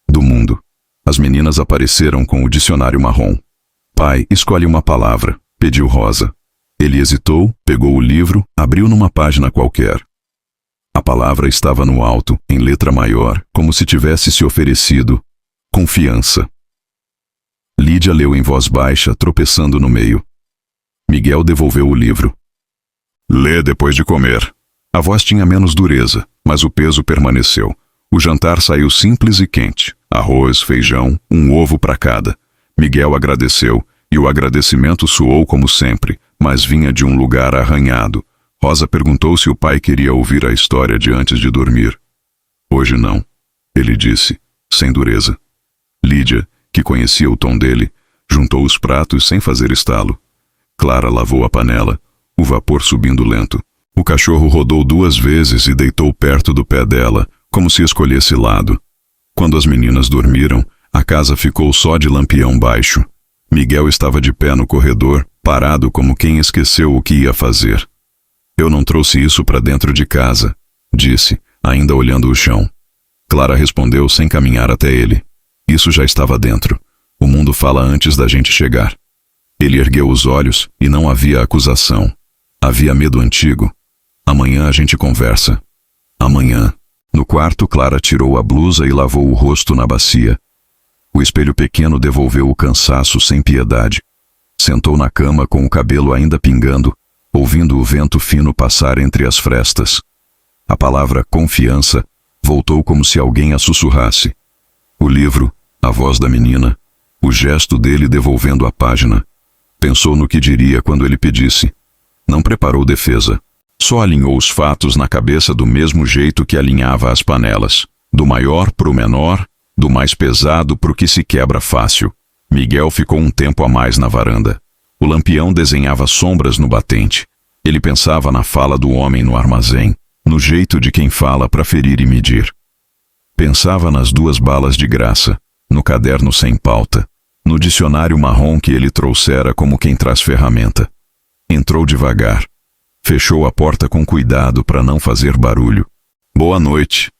[SPEAKER 1] Do mundo. As meninas apareceram com o dicionário marrom. Pai, escolhe uma palavra, pediu Rosa. Ele hesitou, pegou o livro, abriu numa página qualquer. A palavra estava no alto, em letra maior, como se tivesse se oferecido. Confiança. Lídia leu em voz baixa, tropeçando no meio. Miguel devolveu o livro. Lê depois de comer. A voz tinha menos dureza, mas o peso permaneceu. O jantar saiu simples e quente. Arroz, feijão, um ovo para cada. Miguel agradeceu, e o agradecimento soou como sempre, mas vinha de um lugar arranhado. Rosa perguntou se o pai queria ouvir a história de antes de dormir. Hoje não, ele disse, sem dureza. Lídia, que conhecia o tom dele, juntou os pratos sem fazer estalo. Clara lavou a panela, o vapor subindo lento. O cachorro rodou 2 vezes e deitou perto do pé dela, como se escolhesse lado. Quando as meninas dormiram, a casa ficou só de lampião baixo. Miguel estava de pé no corredor, parado como quem esqueceu o que ia fazer. Eu não trouxe isso para dentro de casa, disse, ainda olhando o chão. Clara respondeu sem caminhar até ele. Isso já estava dentro. O mundo fala antes da gente chegar. Ele ergueu os olhos e não havia acusação. Havia medo antigo. Amanhã a gente conversa. Amanhã. No quarto, Clara tirou a blusa e lavou o rosto na bacia. O espelho pequeno devolveu o cansaço sem piedade. Sentou na cama com o cabelo ainda pingando, ouvindo o vento fino passar entre as frestas. A palavra confiança voltou como se alguém a sussurrasse. O livro, a voz da menina, o gesto dele devolvendo a página. Pensou no que diria quando ele pedisse. Não preparou defesa. Só alinhou os fatos na cabeça do mesmo jeito que alinhava as panelas. Do maior pro menor, do mais pesado pro que se quebra fácil. Miguel ficou um tempo a mais na varanda. O lampião desenhava sombras no batente. Ele pensava na fala do homem no armazém, no jeito de quem fala para ferir e medir. Pensava nas 2 balas de graça, no caderno sem pauta, no dicionário marrom que ele trouxera como quem traz ferramenta. Entrou devagar. Fechou a porta com cuidado para não fazer barulho. Boa noite,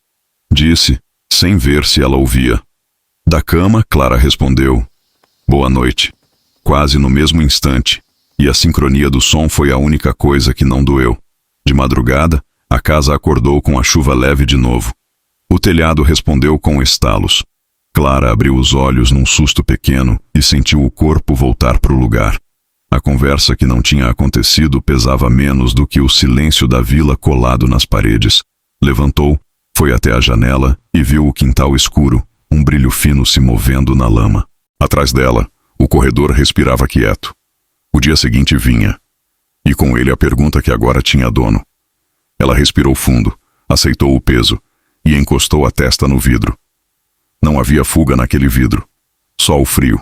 [SPEAKER 1] disse, sem ver se ela ouvia. Da cama, Clara respondeu. Boa noite. Quase no mesmo instante, e a sincronia do som foi a única coisa que não doeu. De madrugada, a casa acordou com a chuva leve de novo. O telhado respondeu com estalos. Clara abriu os olhos num susto pequeno e sentiu o corpo voltar para o lugar. A conversa que não tinha acontecido pesava menos do que o silêncio da vila colado nas paredes. Levantou, foi até a janela e viu o quintal escuro, um brilho fino se movendo na lama. Atrás dela, o corredor respirava quieto. O dia seguinte vinha. E com ele a pergunta que agora tinha dono. Ela respirou fundo, aceitou o peso e encostou a testa no vidro. Não havia fuga naquele vidro. Só o frio.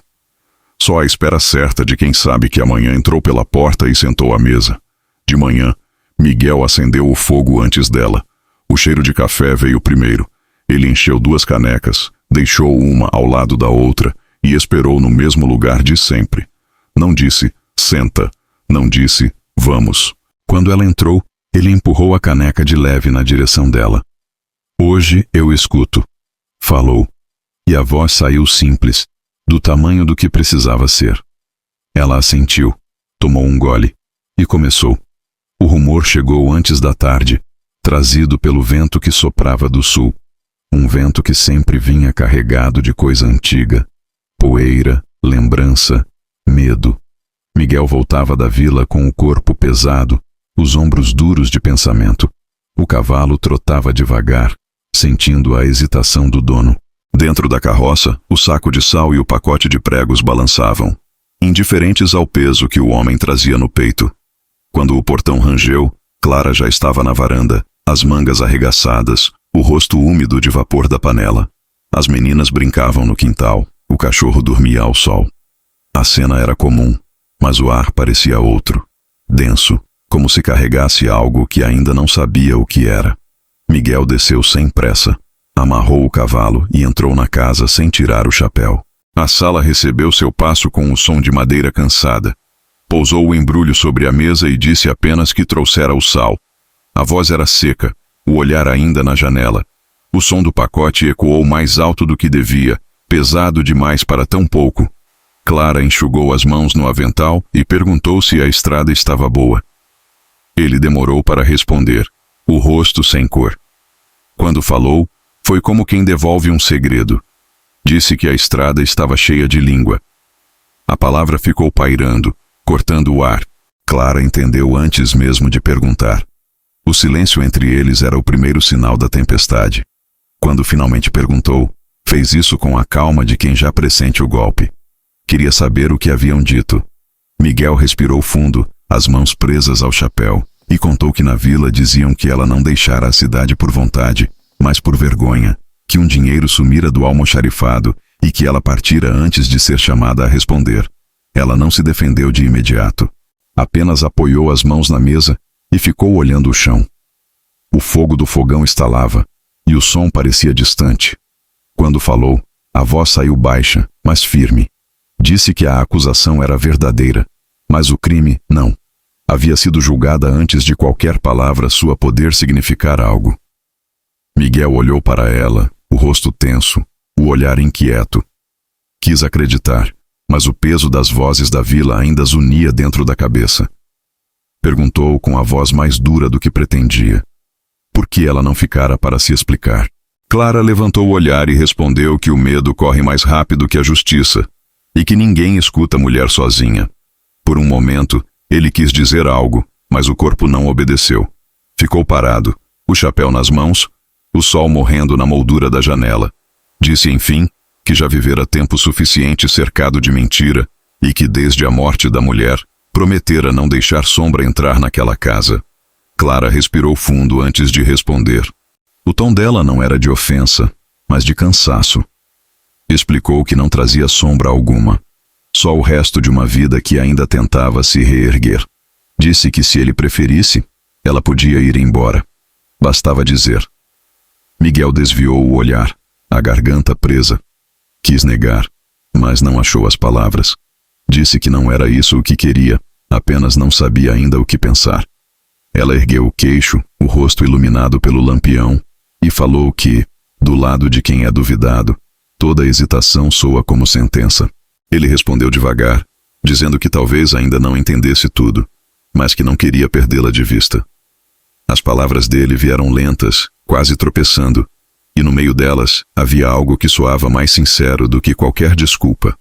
[SPEAKER 1] Só a espera certa de quem sabe que amanhã entrou pela porta e sentou à mesa. De manhã, Miguel acendeu o fogo antes dela. O cheiro de café veio primeiro. Ele encheu 2 canecas, deixou uma ao lado da outra e esperou no mesmo lugar de sempre. Não disse, senta. Não disse, vamos. Quando ela entrou, ele empurrou a caneca de leve na direção dela. Hoje eu escuto. Falou. E a voz saiu simples, do tamanho do que precisava ser. Ela assentiu, tomou um gole e começou. O rumor chegou antes da tarde, trazido pelo vento que soprava do sul. Um vento que sempre vinha carregado de coisa antiga. Poeira, lembrança, medo. Miguel voltava da vila com o corpo pesado, os ombros duros de pensamento. O cavalo trotava devagar, sentindo a hesitação do dono. Dentro da carroça, o saco de sal e o pacote de pregos balançavam, indiferentes ao peso que o homem trazia no peito. Quando o portão rangeu, Clara já estava na varanda, as mangas arregaçadas, o rosto úmido de vapor da panela. As meninas brincavam no quintal, o cachorro dormia ao sol. A cena era comum, mas o ar parecia outro, denso, como se carregasse algo que ainda não sabia o que era. Miguel desceu sem pressa. Amarrou o cavalo e entrou na casa sem tirar o chapéu. A sala recebeu seu passo com um som de madeira cansada. Pousou o embrulho sobre a mesa e disse apenas que trouxera o sal. A voz era seca, o olhar ainda na janela. O som do pacote ecoou mais alto do que devia, pesado demais para tão pouco. Clara enxugou as mãos no avental e perguntou se a estrada estava boa. Ele demorou para responder, o rosto sem cor. Quando falou, foi como quem devolve um segredo. Disse que a estrada estava cheia de língua. A palavra ficou pairando, cortando o ar. Clara entendeu antes mesmo de perguntar. O silêncio entre eles era o primeiro sinal da tempestade. Quando finalmente perguntou, fez isso com a calma de quem já pressente o golpe. Queria saber o que haviam dito. Miguel respirou fundo, as mãos presas ao chapéu, e contou que na vila diziam que ela não deixara a cidade por vontade, mas por vergonha, que um dinheiro sumira do almoxarifado e que ela partira antes de ser chamada a responder. Ela não se defendeu de imediato. Apenas apoiou as mãos na mesa e ficou olhando o chão. O fogo do fogão estalava e o som parecia distante. Quando falou, a voz saiu baixa, mas firme. Disse que a acusação era verdadeira, mas o crime não. Havia sido julgada antes de qualquer palavra sua poder significar algo. Miguel olhou para ela, o rosto tenso, o olhar inquieto. Quis acreditar, mas o peso das vozes da vila ainda zunia dentro da cabeça. Perguntou com a voz mais dura do que pretendia. Por que ela não ficara para se explicar? Clara levantou o olhar e respondeu que o medo corre mais rápido que a justiça e que ninguém escuta a mulher sozinha. Por um momento, ele quis dizer algo, mas o corpo não obedeceu. Ficou parado, o chapéu nas mãos, o sol morrendo na moldura da janela. Disse, enfim, que já vivera tempo suficiente cercado de mentira e que desde a morte da mulher, prometera não deixar sombra entrar naquela casa. Clara respirou fundo antes de responder. O tom dela não era de ofensa, mas de cansaço. Explicou que não trazia sombra alguma, só o resto de uma vida que ainda tentava se reerguer. Disse que se ele preferisse, ela podia ir embora. Bastava dizer. Miguel desviou o olhar, a garganta presa. Quis negar, mas não achou as palavras. Disse que não era isso o que queria, apenas não sabia ainda o que pensar. Ela ergueu o queixo, o rosto iluminado pelo lampião, e falou que, do lado de quem é duvidado, toda hesitação soa como sentença. Ele respondeu devagar, dizendo que talvez ainda não entendesse tudo, mas que não queria perdê-la de vista. As palavras dele vieram lentas, quase tropeçando, e no meio delas havia algo que soava mais sincero do que qualquer desculpa.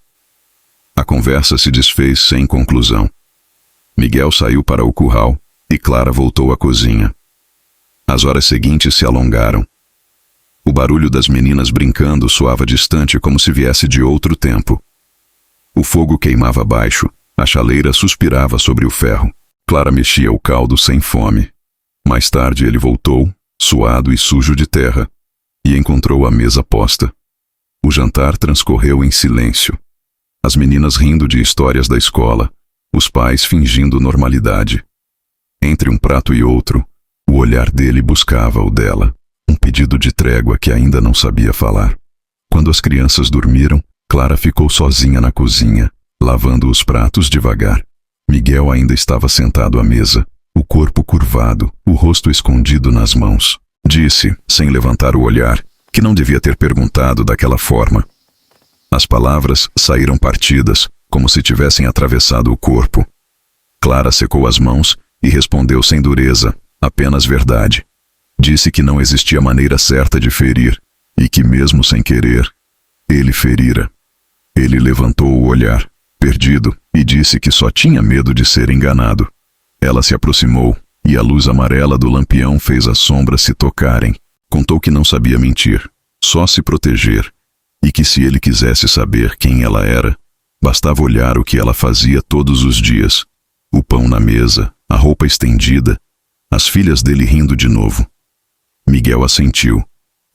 [SPEAKER 1] A conversa se desfez sem conclusão. Miguel saiu para o curral e Clara voltou à cozinha. As horas seguintes se alongaram. O barulho das meninas brincando soava distante como se viesse de outro tempo. O fogo queimava baixo, a chaleira suspirava sobre o ferro. Clara mexia o caldo sem fome. Mais tarde ele voltou, suado e sujo de terra, e encontrou a mesa posta. O jantar transcorreu em silêncio. As meninas rindo de histórias da escola, os pais fingindo normalidade. Entre um prato e outro, o olhar dele buscava o dela, um pedido de trégua que ainda não sabia falar. Quando as crianças dormiram, Clara ficou sozinha na cozinha, lavando os pratos devagar. Miguel ainda estava sentado à mesa, o corpo curvado, o rosto escondido nas mãos. Disse, sem levantar o olhar, que não devia ter perguntado daquela forma. As palavras saíram partidas, como se tivessem atravessado o corpo. Clara secou as mãos e respondeu sem dureza, apenas verdade. Disse que não existia maneira certa de ferir, e que mesmo sem querer, ele ferira. Ele levantou o olhar, perdido, e disse que só tinha medo de ser enganado. Ela se aproximou, e a luz amarela do lampião fez as sombras se tocarem. Contou que não sabia mentir, só se proteger, e que se ele quisesse saber quem ela era, bastava olhar o que ela fazia todos os dias. O pão na mesa, a roupa estendida, as filhas dele rindo de novo. Miguel assentiu,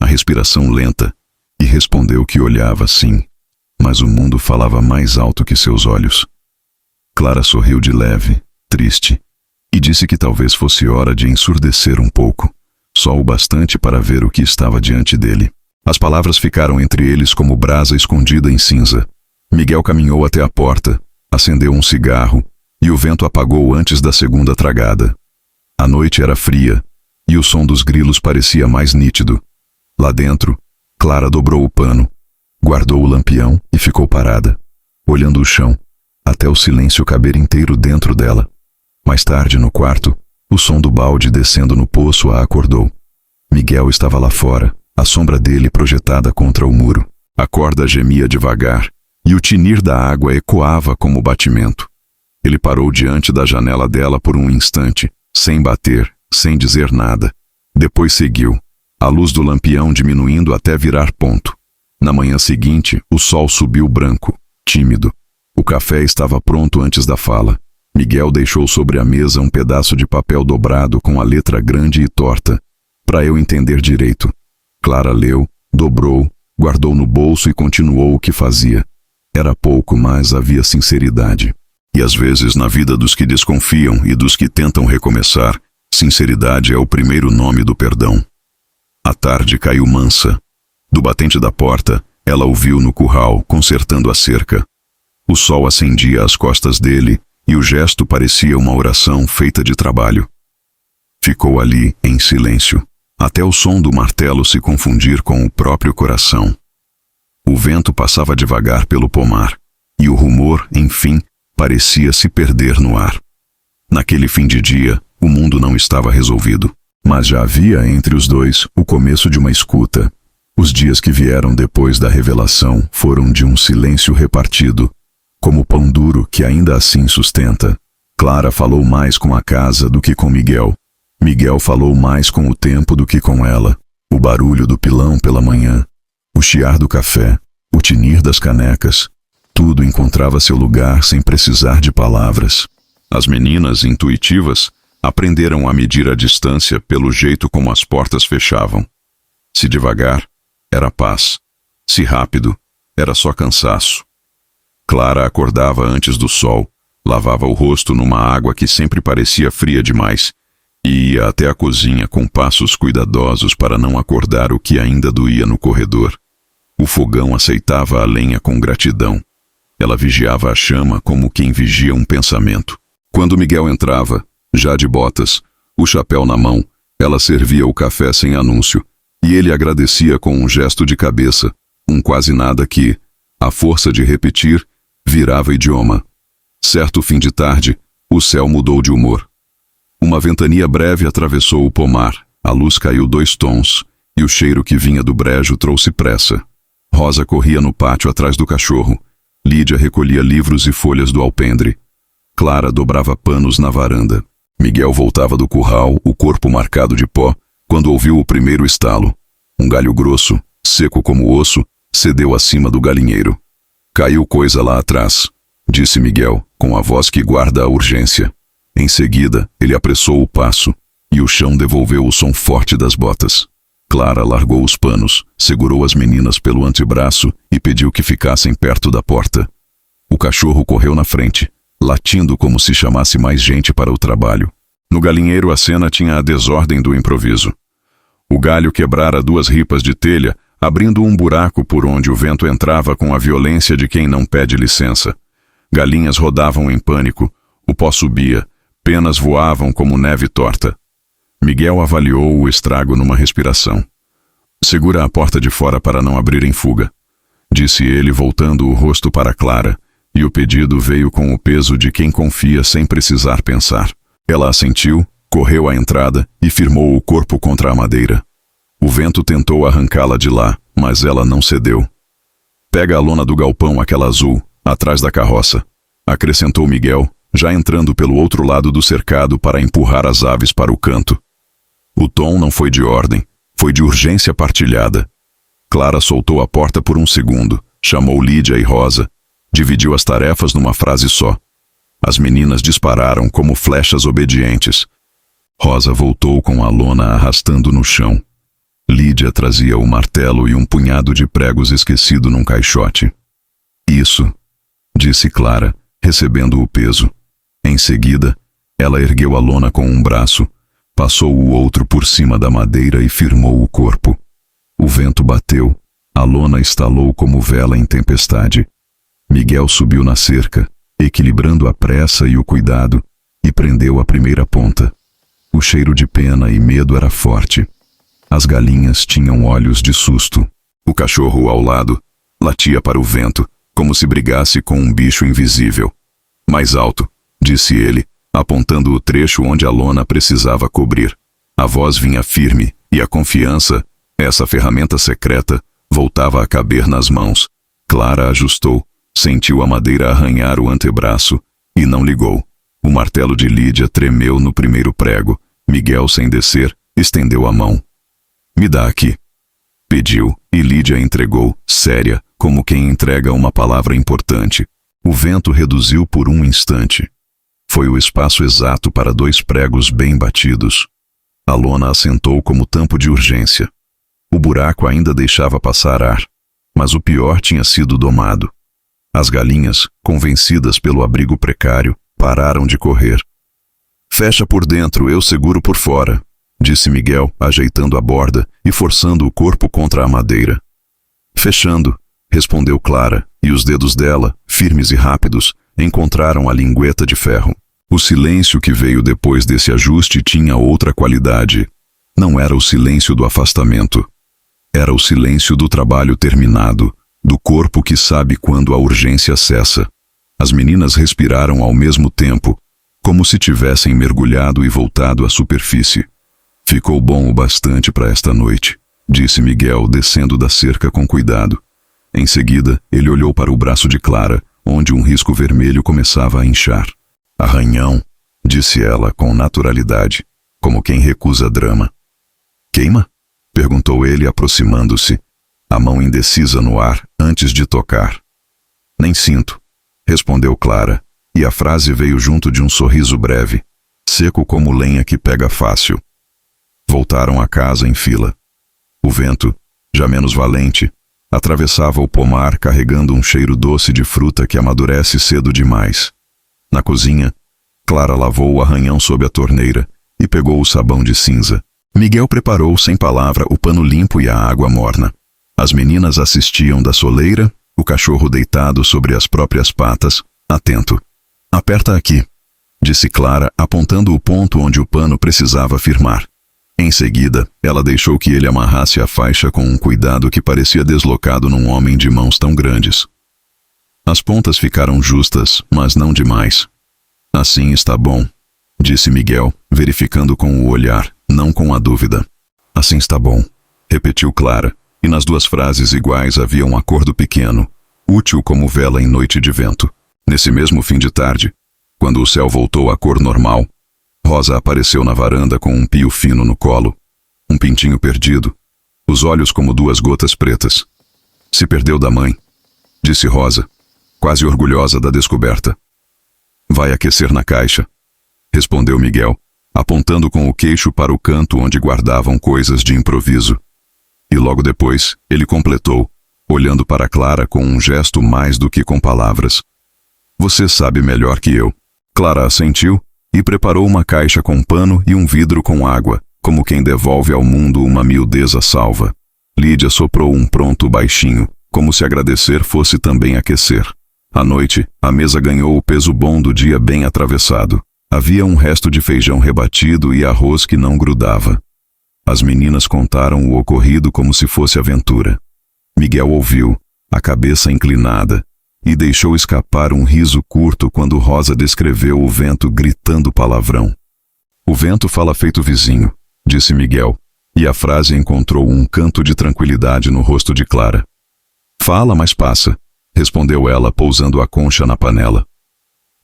[SPEAKER 1] a respiração lenta, e respondeu que olhava sim, mas o mundo falava mais alto que seus olhos. Clara sorriu de leve, triste, e disse que talvez fosse hora de ensurdecer um pouco, só o bastante para ver o que estava diante dele. As palavras ficaram entre eles como brasa escondida em cinza. Miguel caminhou até a porta, acendeu um cigarro, e o vento apagou antes da segunda tragada. A noite era fria, e o som dos grilos parecia mais nítido. Lá dentro, Clara dobrou o pano, guardou o lampião e ficou parada, olhando o chão, até o silêncio caber inteiro dentro dela. Mais tarde, no quarto, o som do balde descendo no poço a acordou. Miguel estava lá fora, a sombra dele projetada contra o muro. A corda gemia devagar, e o tinir da água ecoava como batimento. Ele parou diante da janela dela por um instante, sem bater, sem dizer nada. Depois seguiu, a luz do lampião diminuindo até virar ponto. Na manhã seguinte, o sol subiu branco, tímido. O café estava pronto antes da fala. Miguel deixou sobre a mesa um pedaço de papel dobrado com a letra grande e torta, para eu entender direito. Clara leu, dobrou, guardou no bolso e continuou o que fazia. Era pouco, mas havia sinceridade. E às vezes, na vida dos que desconfiam e dos que tentam recomeçar, sinceridade é o primeiro nome do perdão. A tarde caiu mansa. Do batente da porta, ela ouviu no curral, consertando a cerca. O sol acendia as costas dele, e o gesto parecia uma oração feita de trabalho. Ficou ali, em silêncio, até o som do martelo se confundir com o próprio coração. O vento passava devagar pelo pomar, e o rumor, enfim, parecia se perder no ar. Naquele fim de dia, o mundo não estava resolvido. Mas já havia entre os dois o começo de uma escuta. Os dias que vieram depois da revelação foram de um silêncio repartido, como pão duro que ainda assim sustenta. Clara falou mais com a casa do que com Miguel. Miguel falou mais com o tempo do que com ela. O barulho do pilão pela manhã, o chiar do café, o tinir das canecas, tudo encontrava seu lugar sem precisar de palavras. As meninas, intuitivas, aprenderam a medir a distância pelo jeito como as portas fechavam. Se devagar, era paz. Se rápido, era só cansaço. Clara acordava antes do sol, lavava o rosto numa água que sempre parecia fria demais e ia até a cozinha com passos cuidadosos para não acordar o que ainda doía no corredor. O fogão aceitava a lenha com gratidão. Ela vigiava a chama como quem vigia um pensamento. Quando Miguel entrava, já de botas, o chapéu na mão, ela servia o café sem anúncio, e ele agradecia com um gesto de cabeça, um quase nada que, à força de repetir, virava idioma. Certo fim de tarde, o céu mudou de humor. Uma ventania breve atravessou o pomar, a luz caiu 2 tons, e o cheiro que vinha do brejo trouxe pressa. Rosa corria no pátio atrás do cachorro. Lídia recolhia livros e folhas do alpendre. Clara dobrava panos na varanda. Miguel voltava do curral, o corpo marcado de pó, quando ouviu o primeiro estalo. Um galho grosso, seco como osso, cedeu acima do galinheiro. Caiu coisa lá atrás, disse Miguel, com a voz que guarda a urgência. Em seguida, ele apressou o passo, e o chão devolveu o som forte das botas. Clara largou os panos, segurou as meninas pelo antebraço e pediu que ficassem perto da porta. O cachorro correu na frente, latindo como se chamasse mais gente para o trabalho. No galinheiro a cena tinha a desordem do improviso. O galho quebrara 2 ripas de telha, abrindo um buraco por onde o vento entrava com a violência de quem não pede licença. Galinhas rodavam em pânico, o pó subia, penas voavam como neve torta. Miguel avaliou o estrago numa respiração. Segura a porta de fora para não abrir em fuga, disse ele voltando o rosto para Clara, e o pedido veio com o peso de quem confia sem precisar pensar. Ela assentiu, correu à entrada e firmou o corpo contra a madeira. O vento tentou arrancá-la de lá, mas ela não cedeu. Pega a lona do galpão, aquela azul, atrás da carroça, acrescentou Miguel, já entrando pelo outro lado do cercado para empurrar as aves para o canto. O tom não foi de ordem, foi de urgência partilhada. Clara soltou a porta por um segundo, chamou Lídia e Rosa, dividiu as tarefas numa frase só. As meninas dispararam como flechas obedientes. Rosa voltou com a lona arrastando no chão. Lídia trazia o martelo e um punhado de pregos esquecido num caixote. Isso, disse Clara, recebendo o peso. Em seguida, ela ergueu a lona com um braço, passou o outro por cima da madeira e firmou o corpo. O vento bateu, a lona estalou como vela em tempestade. Miguel subiu na cerca, equilibrando a pressa e o cuidado, e prendeu a primeira ponta. O cheiro de pena e medo era forte. As galinhas tinham olhos de susto. O cachorro ao lado latia para o vento, como se brigasse com um bicho invisível. Mais alto, disse ele, apontando o trecho onde a lona precisava cobrir. A voz vinha firme, e a confiança, essa ferramenta secreta, voltava a caber nas mãos. Clara ajustou, sentiu a madeira arranhar o antebraço, e não ligou. O martelo de Lídia tremeu no primeiro prego. Miguel, sem descer, estendeu a mão. Me dá aqui, pediu, e Lídia entregou, séria, como quem entrega uma palavra importante. O vento reduziu por um instante. Foi o espaço exato para 2 pregos bem batidos. A lona assentou como tampo de urgência. O buraco ainda deixava passar ar, mas o pior tinha sido domado. As galinhas, convencidas pelo abrigo precário, pararam de correr. Fecha por dentro, eu seguro por fora, disse Miguel, ajeitando a borda e forçando o corpo contra a madeira. Fechando, respondeu Clara, e os dedos dela, firmes e rápidos, encontraram a lingueta de ferro. O silêncio que veio depois desse ajuste tinha outra qualidade. Não era o silêncio do afastamento. Era o silêncio do trabalho terminado, do corpo que sabe quando a urgência cessa. As meninas respiraram ao mesmo tempo, como se tivessem mergulhado e voltado à superfície. Ficou bom o bastante para esta noite, disse Miguel, descendo da cerca com cuidado. Em seguida, ele olhou para o braço de Clara, onde um risco vermelho começava a inchar. Arranhão, disse ela com naturalidade, como quem recusa drama. Queima? Perguntou ele, aproximando-se, a mão indecisa no ar antes de tocar. Nem sinto, respondeu Clara, e a frase veio junto de um sorriso breve, seco como lenha que pega fácil. Voltaram à casa em fila. O vento, já menos valente, atravessava o pomar carregando um cheiro doce de fruta que amadurece cedo demais. Na cozinha, Clara lavou o arranhão sob a torneira e pegou o sabão de cinza. Miguel preparou sem palavra o pano limpo e a água morna. As meninas assistiam da soleira, o cachorro deitado sobre as próprias patas, atento. Aperta aqui, disse Clara, apontando o ponto onde o pano precisava firmar. Em seguida, ela deixou que ele amarrasse a faixa com um cuidado que parecia deslocado num homem de mãos tão grandes. As pontas ficaram justas, mas não demais. Assim está bom, disse Miguel, verificando com o olhar, não com a dúvida. Assim está bom, repetiu Clara, e nas duas frases iguais havia um acordo pequeno, útil como vela em noite de vento. Nesse mesmo fim de tarde, quando o céu voltou à cor normal, Rosa apareceu na varanda com um pio fino no colo, um pintinho perdido, os olhos como duas gotas pretas. Se perdeu da mãe, disse Rosa, quase orgulhosa da descoberta. Vai aquecer na caixa, respondeu Miguel, apontando com o queixo para o canto onde guardavam coisas de improviso. E logo depois, ele completou, olhando para Clara com um gesto mais do que com palavras. Você sabe melhor que eu. Clara assentiu e preparou uma caixa com pano e um vidro com água, como quem devolve ao mundo uma miudeza salva. Lídia soprou um pronto baixinho, como se agradecer fosse também aquecer. À noite, a mesa ganhou o peso bom do dia bem atravessado. Havia um resto de feijão rebatido e arroz que não grudava. As meninas contaram o ocorrido como se fosse aventura. Miguel ouviu, a cabeça inclinada, e deixou escapar um riso curto quando Rosa descreveu o vento gritando palavrão. O vento fala feito vizinho, disse Miguel, e a frase encontrou um canto de tranquilidade no rosto de Clara. Fala, mas passa, respondeu ela, pousando a concha na panela.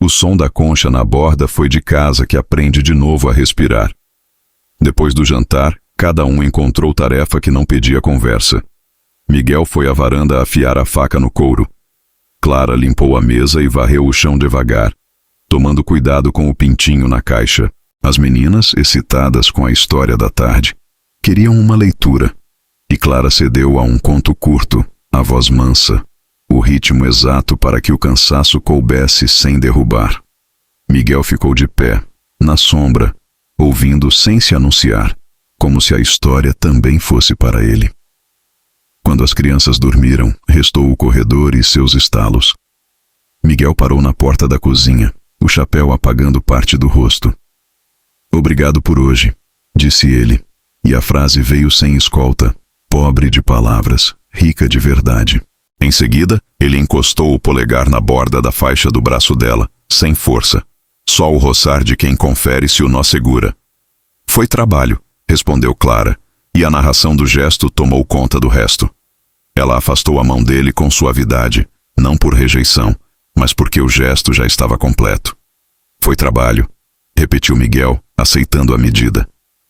[SPEAKER 1] O som da concha na borda foi de casa que aprende de novo a respirar. Depois do jantar, cada um encontrou tarefa que não pedia conversa. Miguel foi à varanda afiar a faca no couro. Clara limpou a mesa e varreu o chão devagar, tomando cuidado com o pintinho na caixa. As meninas, excitadas com a história da tarde, queriam uma leitura, e Clara cedeu a um conto curto, a voz mansa, o ritmo exato para que o cansaço coubesse sem derrubar. Miguel ficou de pé, na sombra, ouvindo sem se anunciar, como se a história também fosse para ele. Quando as crianças dormiram, restou o corredor e seus estalos. Miguel parou na porta da cozinha, o chapéu apagando parte do rosto. Obrigado por hoje, disse ele, e a frase veio sem escolta, pobre de palavras, rica de verdade. Em seguida, ele encostou o polegar na borda da faixa do braço dela, sem força, só o roçar de quem confere se o nó segura. Foi trabalho, respondeu Clara, e a narração do gesto tomou conta do resto. Ela afastou a mão dele com suavidade, não por rejeição, mas porque o gesto já estava completo. Foi trabalho, repetiu Miguel, aceitando a medida.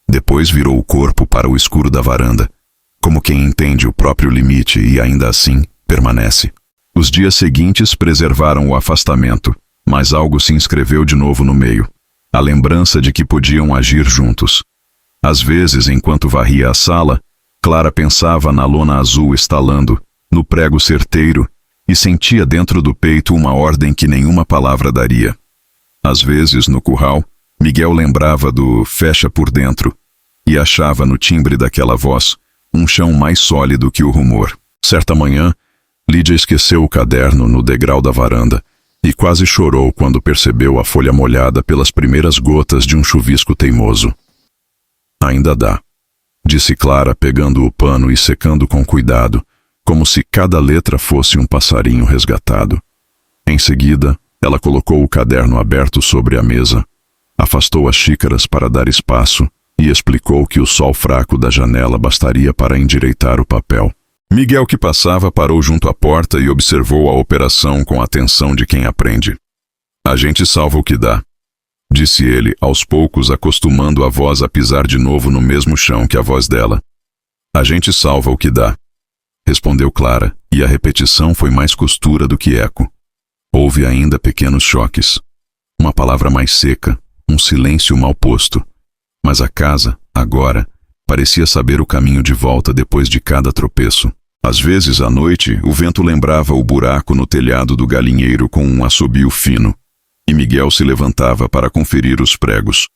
[SPEAKER 1] Depois virou o corpo para o escuro da varanda, como quem entende o próprio limite e ainda assim permanece. Os dias seguintes preservaram o afastamento, mas algo se inscreveu de novo no meio, a lembrança de que podiam agir juntos. Às vezes, enquanto varria a sala, Clara pensava na lona azul estalando, no prego certeiro, e sentia dentro do peito uma ordem que nenhuma palavra daria. Às vezes, no curral, Miguel lembrava do fecha por dentro, e achava no timbre daquela voz um chão mais sólido que o rumor. Certa manhã, Lídia esqueceu o caderno no degrau da varanda, e quase chorou quando percebeu a folha molhada pelas primeiras gotas de um chuvisco teimoso. Ainda dá, disse Clara, pegando o pano e secando com cuidado, como se cada letra fosse um passarinho resgatado. Em seguida, ela colocou o caderno aberto sobre a mesa, Afastou as xícaras para dar espaço e explicou que o sol fraco da janela bastaria para endireitar o papel. Miguel, que passava, parou junto à porta e observou a operação com a atenção de quem aprende. A gente salva o que dá, disse ele, aos poucos acostumando a voz a pisar de novo no mesmo chão que a voz dela. A gente salva o que dá, respondeu Clara, e a repetição foi mais costura do que eco. Houve ainda pequenos choques. Uma palavra mais seca, um silêncio mal posto. Mas a casa, agora, parecia saber o caminho de volta depois de cada tropeço. Às vezes, à noite, o vento lembrava o buraco no telhado do galinheiro com um assobio fino, e Miguel se levantava para conferir os pregos.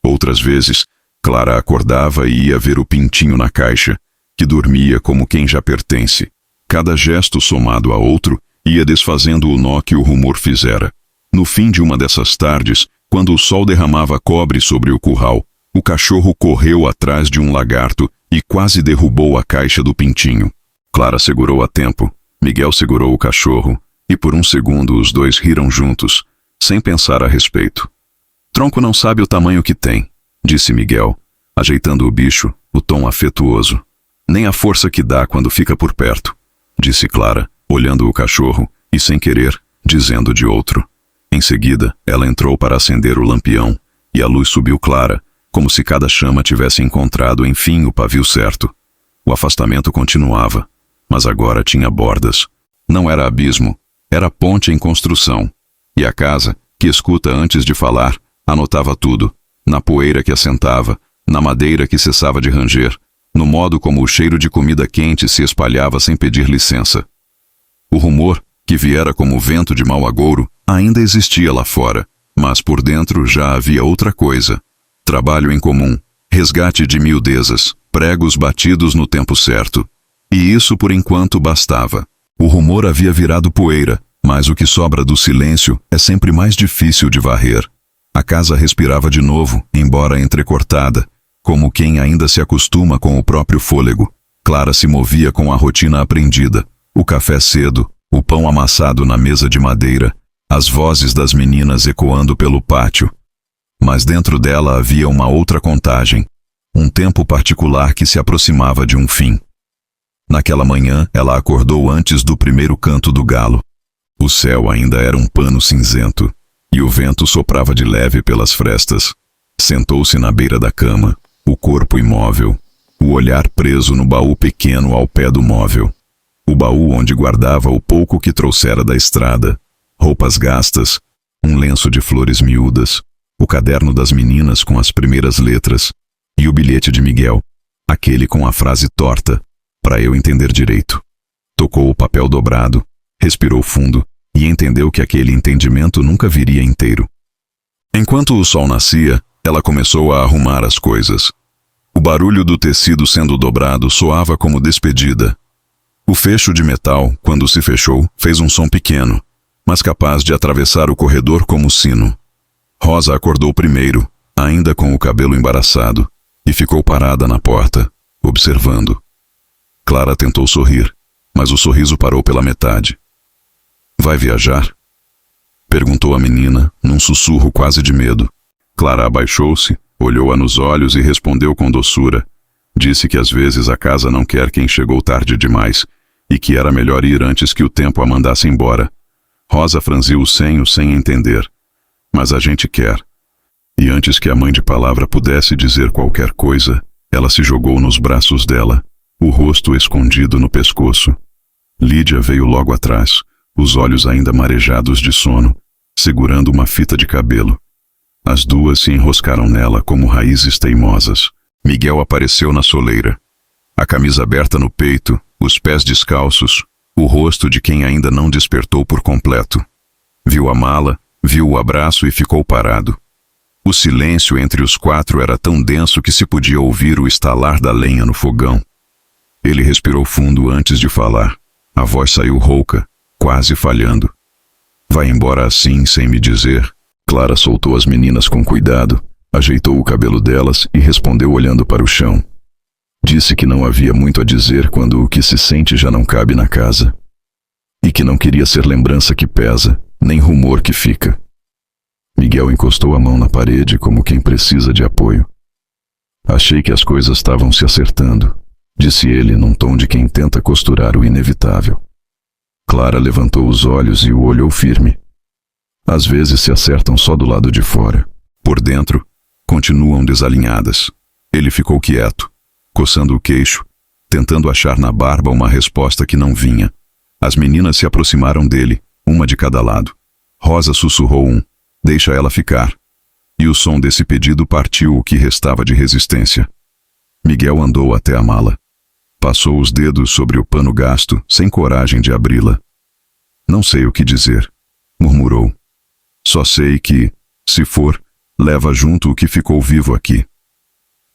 [SPEAKER 1] Outras vezes, Clara acordava e ia ver o pintinho na caixa, que dormia como quem já pertence. Cada gesto somado a outro ia desfazendo o nó que o rumor fizera. No fim de uma dessas tardes, quando o sol derramava cobre sobre o curral, o cachorro correu atrás de um lagarto e quase derrubou a caixa do pintinho. Clara segurou a tempo, Miguel segurou o cachorro, e por um segundo os dois riram juntos, sem pensar a respeito. Tronco não sabe o tamanho que tem, disse Miguel, ajeitando o bicho, o tom afetuoso. Nem a força que dá quando fica por perto, disse Clara, olhando o cachorro, e sem querer, dizendo de outro. Em seguida, ela entrou para acender o lampião, e a luz subiu clara, como se cada chama tivesse encontrado enfim o pavio certo. O afastamento continuava, mas agora tinha bordas. Não era abismo, era ponte em construção. E a casa, que escuta antes de falar, anotava tudo, na poeira que assentava, na madeira que cessava de ranger, no modo como o cheiro de comida quente se espalhava sem pedir licença. O rumor, que viera como vento de mau agouro, ainda existia lá fora, mas por dentro já havia outra coisa. Trabalho em comum, resgate de miudezas, pregos batidos no tempo certo. E isso por enquanto bastava. O rumor havia virado poeira, mas o que sobra do silêncio é sempre mais difícil de varrer. A casa respirava de novo, embora entrecortada, como quem ainda se acostuma com o próprio fôlego. Clara se movia com a rotina aprendida, o café cedo, o pão amassado na mesa de madeira, as vozes das meninas ecoando pelo pátio. Mas dentro dela havia uma outra contagem, um tempo particular que se aproximava de um fim. Naquela manhã, ela acordou antes do primeiro canto do galo. O céu ainda era um pano cinzento, e o vento soprava de leve pelas frestas. Sentou-se na beira da cama, o corpo imóvel, o olhar preso no baú pequeno ao pé do móvel. O baú onde guardava o pouco que trouxera da estrada, roupas gastas, um lenço de flores miúdas, o caderno das meninas com as primeiras letras e o bilhete de Miguel, aquele com a frase torta, para eu entender direito. Tocou o papel dobrado, respirou fundo e entendeu que aquele entendimento nunca viria inteiro. Enquanto o sol nascia, ela começou a arrumar as coisas. O barulho do tecido sendo dobrado soava como despedida. O fecho de metal, quando se fechou, fez um som pequeno, mas capaz de atravessar o corredor como sino. Rosa acordou primeiro, ainda com o cabelo embaraçado, e ficou parada na porta, observando. Clara tentou sorrir, mas o sorriso parou pela metade. Vai viajar? Perguntou a menina, num sussurro quase de medo. Clara abaixou-se, olhou-a nos olhos e respondeu com doçura. Disse que às vezes a casa não quer quem chegou tarde demais, e que era melhor ir antes que o tempo a mandasse embora. Rosa franziu o senho sem entender. Mas a gente quer. E antes que a mãe de palavra pudesse dizer qualquer coisa, ela se jogou nos braços dela, o rosto escondido no pescoço. Lídia veio logo atrás, os olhos ainda marejados de sono, segurando uma fita de cabelo. As duas se enroscaram nela como raízes teimosas. Miguel apareceu na soleira. A camisa aberta no peito, os pés descalços, o rosto de quem ainda não despertou por completo. Viu a mala, viu o abraço e ficou parado. O silêncio entre os quatro era tão denso que se podia ouvir o estalar da lenha no fogão. Ele respirou fundo antes de falar. A voz saiu rouca, quase falhando. Vai embora assim, sem me dizer? Clara soltou as meninas com cuidado, ajeitou o cabelo delas e respondeu olhando para o chão. Disse que não havia muito a dizer quando o que se sente já não cabe na casa. E que não queria ser lembrança que pesa, nem rumor que fica. Miguel encostou a mão na parede como quem precisa de apoio. Achei que as coisas estavam se acertando, disse ele num tom de quem tenta costurar o inevitável. Clara levantou os olhos e o olhou firme. Às vezes se acertam só do lado de fora. Por dentro, continuam desalinhadas. Ele ficou quieto, coçando o queixo, tentando achar na barba uma resposta que não vinha. As meninas se aproximaram dele, uma de cada lado. Rosa sussurrou deixa ela ficar. E o som desse pedido partiu o que restava de resistência. Miguel andou até a mala. Passou os dedos sobre o pano gasto, sem coragem de abri-la. Não sei o que dizer, murmurou. Só sei que, se for, leva junto o que ficou vivo aqui.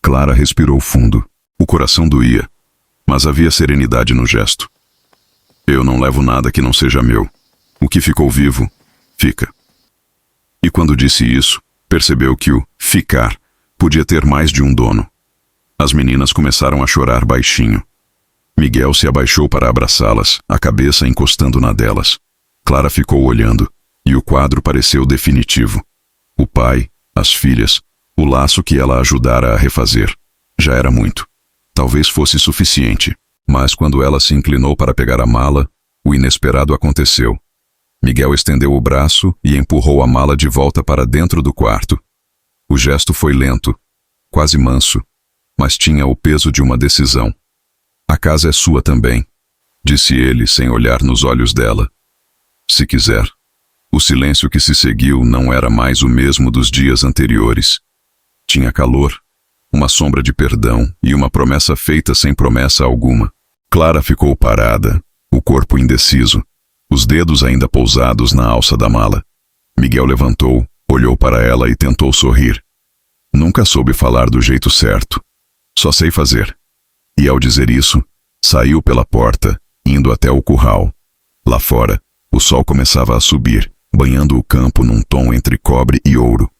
[SPEAKER 1] Clara respirou fundo. O coração doía, mas havia serenidade no gesto. Eu não levo nada que não seja meu. O que ficou vivo, fica. E quando disse isso, percebeu que o ficar podia ter mais de um dono. As meninas começaram a chorar baixinho. Miguel se abaixou para abraçá-las, a cabeça encostando na delas. Clara ficou olhando, e o quadro pareceu definitivo. O pai, as filhas, o laço que ela ajudara a refazer. Já era muito. Talvez fosse suficiente, mas quando ela se inclinou para pegar a mala, o inesperado aconteceu. Miguel estendeu o braço e empurrou a mala de volta para dentro do quarto. O gesto foi lento, quase manso, mas tinha o peso de uma decisão. A casa é sua também, disse ele sem olhar nos olhos dela. Se quiser. O silêncio que se seguiu não era mais o mesmo dos dias anteriores. Tinha calor, uma sombra de perdão e uma promessa feita sem promessa alguma. Clara ficou parada, o corpo indeciso, os dedos ainda pousados na alça da mala. Miguel levantou, olhou para ela e tentou sorrir. Nunca soube falar do jeito certo. Só sei fazer. E ao dizer isso, saiu pela porta, indo até o curral. Lá fora, o sol começava a subir, banhando o campo num tom entre cobre e ouro.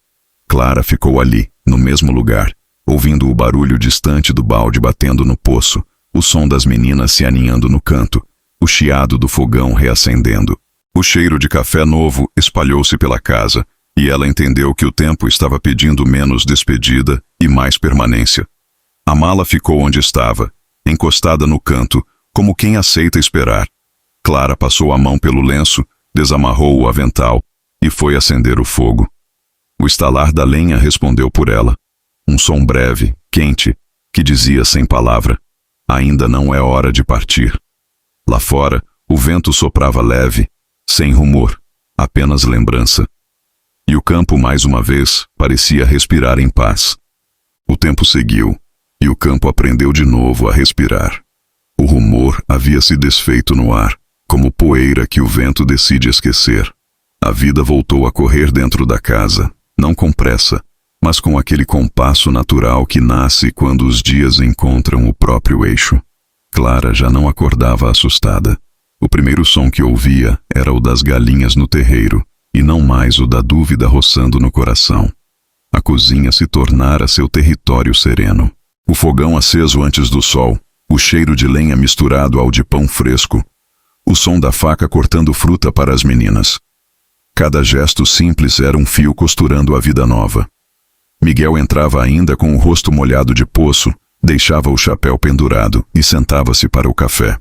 [SPEAKER 1] Clara ficou ali, no mesmo lugar, ouvindo o barulho distante do balde batendo no poço, o som das meninas se aninhando no canto, o chiado do fogão reacendendo. O cheiro de café novo espalhou-se pela casa, e ela entendeu que o tempo estava pedindo menos despedida e mais permanência. A mala ficou onde estava, encostada no canto, como quem aceita esperar. Clara passou a mão pelo lenço, desamarrou o avental e foi acender o fogo. O estalar da lenha respondeu por ela. Um som breve, quente, que dizia sem palavra: ainda não é hora de partir. Lá fora, o vento soprava leve, sem rumor, apenas lembrança. E o campo, mais uma vez, parecia respirar em paz. O tempo seguiu, e o campo aprendeu de novo a respirar. O rumor havia se desfeito no ar, como poeira que o vento decide esquecer. A vida voltou a correr dentro da casa, não com pressa, mas com aquele compasso natural que nasce quando os dias encontram o próprio eixo. Clara já não acordava assustada. O primeiro som que ouvia era o das galinhas no terreiro, e não mais o da dúvida roçando no coração. A cozinha se tornara seu território sereno. O fogão aceso antes do sol, o cheiro de lenha misturado ao de pão fresco, o som da faca cortando fruta para as meninas. Cada gesto simples era um fio costurando a vida nova. Miguel entrava ainda com o rosto molhado de poço, deixava o chapéu pendurado e sentava-se para o café.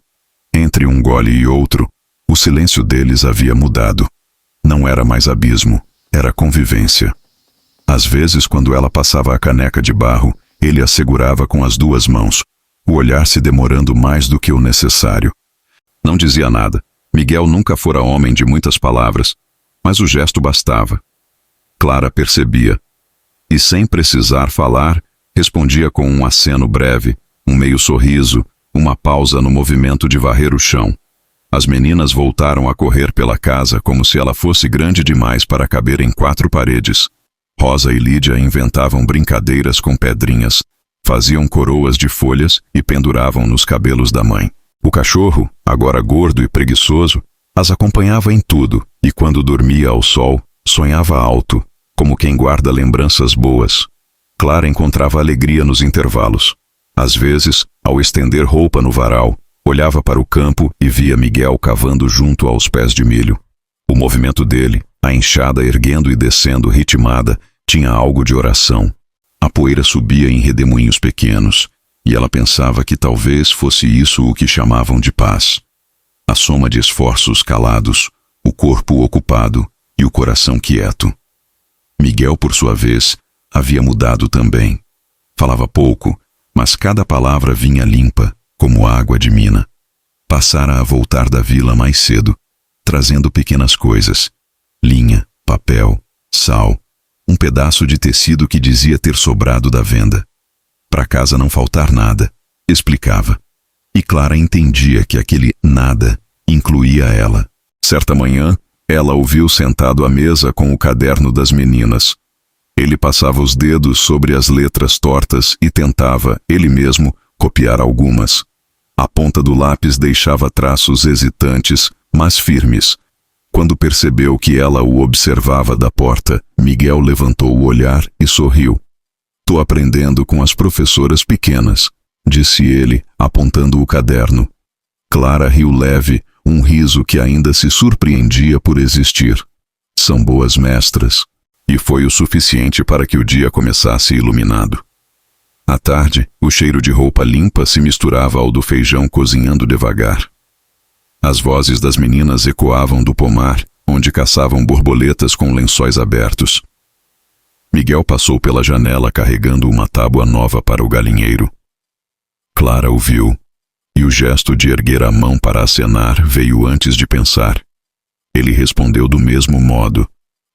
[SPEAKER 1] Entre um gole e outro, o silêncio deles havia mudado. Não era mais abismo, era convivência. Às vezes, quando ela passava a caneca de barro, ele a segurava com as duas mãos, o olhar se demorando mais do que o necessário. Não dizia nada. Miguel nunca fora homem de muitas palavras, mas o gesto bastava. Clara percebia. E sem precisar falar, respondia com um aceno breve, um meio sorriso, uma pausa no movimento de varrer o chão. As meninas voltaram a correr pela casa como se ela fosse grande demais para caber em 4 paredes. Rosa e Lídia inventavam brincadeiras com pedrinhas, faziam coroas de folhas e penduravam nos cabelos da mãe. O cachorro, agora gordo e preguiçoso, as acompanhava em tudo, e quando dormia ao sol, sonhava alto, como quem guarda lembranças boas. Clara encontrava alegria nos intervalos. Às vezes, ao estender roupa no varal, olhava para o campo e via Miguel cavando junto aos pés de milho. O movimento dele, A enxada erguendo e descendo ritmada tinha algo de oração. A poeira subia em redemoinhos pequenos, e ela pensava que talvez fosse isso o que chamavam de paz. A soma de esforços calados, o corpo ocupado e o coração quieto. Miguel, por sua vez, havia mudado também. Falava pouco, mas cada palavra vinha limpa, como água de mina. Passara a voltar da vila mais cedo, trazendo pequenas coisas: linha, papel, sal, um pedaço de tecido que dizia ter sobrado da venda. Para casa não faltar nada, explicava. E Clara entendia que aquele nada incluía ela. Certa manhã, ela o viu sentado à mesa com o caderno das meninas. Ele passava os dedos sobre as letras tortas e tentava, ele mesmo, copiar algumas. A ponta do lápis deixava traços hesitantes, mas firmes. Quando percebeu que ela o observava da porta, Miguel levantou o olhar e sorriu. "Tô aprendendo com as professoras pequenas", disse ele, apontando o caderno. Clara riu leve, um riso que ainda se surpreendia por existir. "São boas mestras." E foi o suficiente para que o dia começasse iluminado. À tarde, o cheiro de roupa limpa se misturava ao do feijão cozinhando devagar. As vozes das meninas ecoavam do pomar, onde caçavam borboletas com lençóis abertos. Miguel passou pela janela carregando uma tábua nova para o galinheiro. Clara o viu, e o gesto de erguer a mão para acenar veio antes de pensar. Ele respondeu do mesmo modo.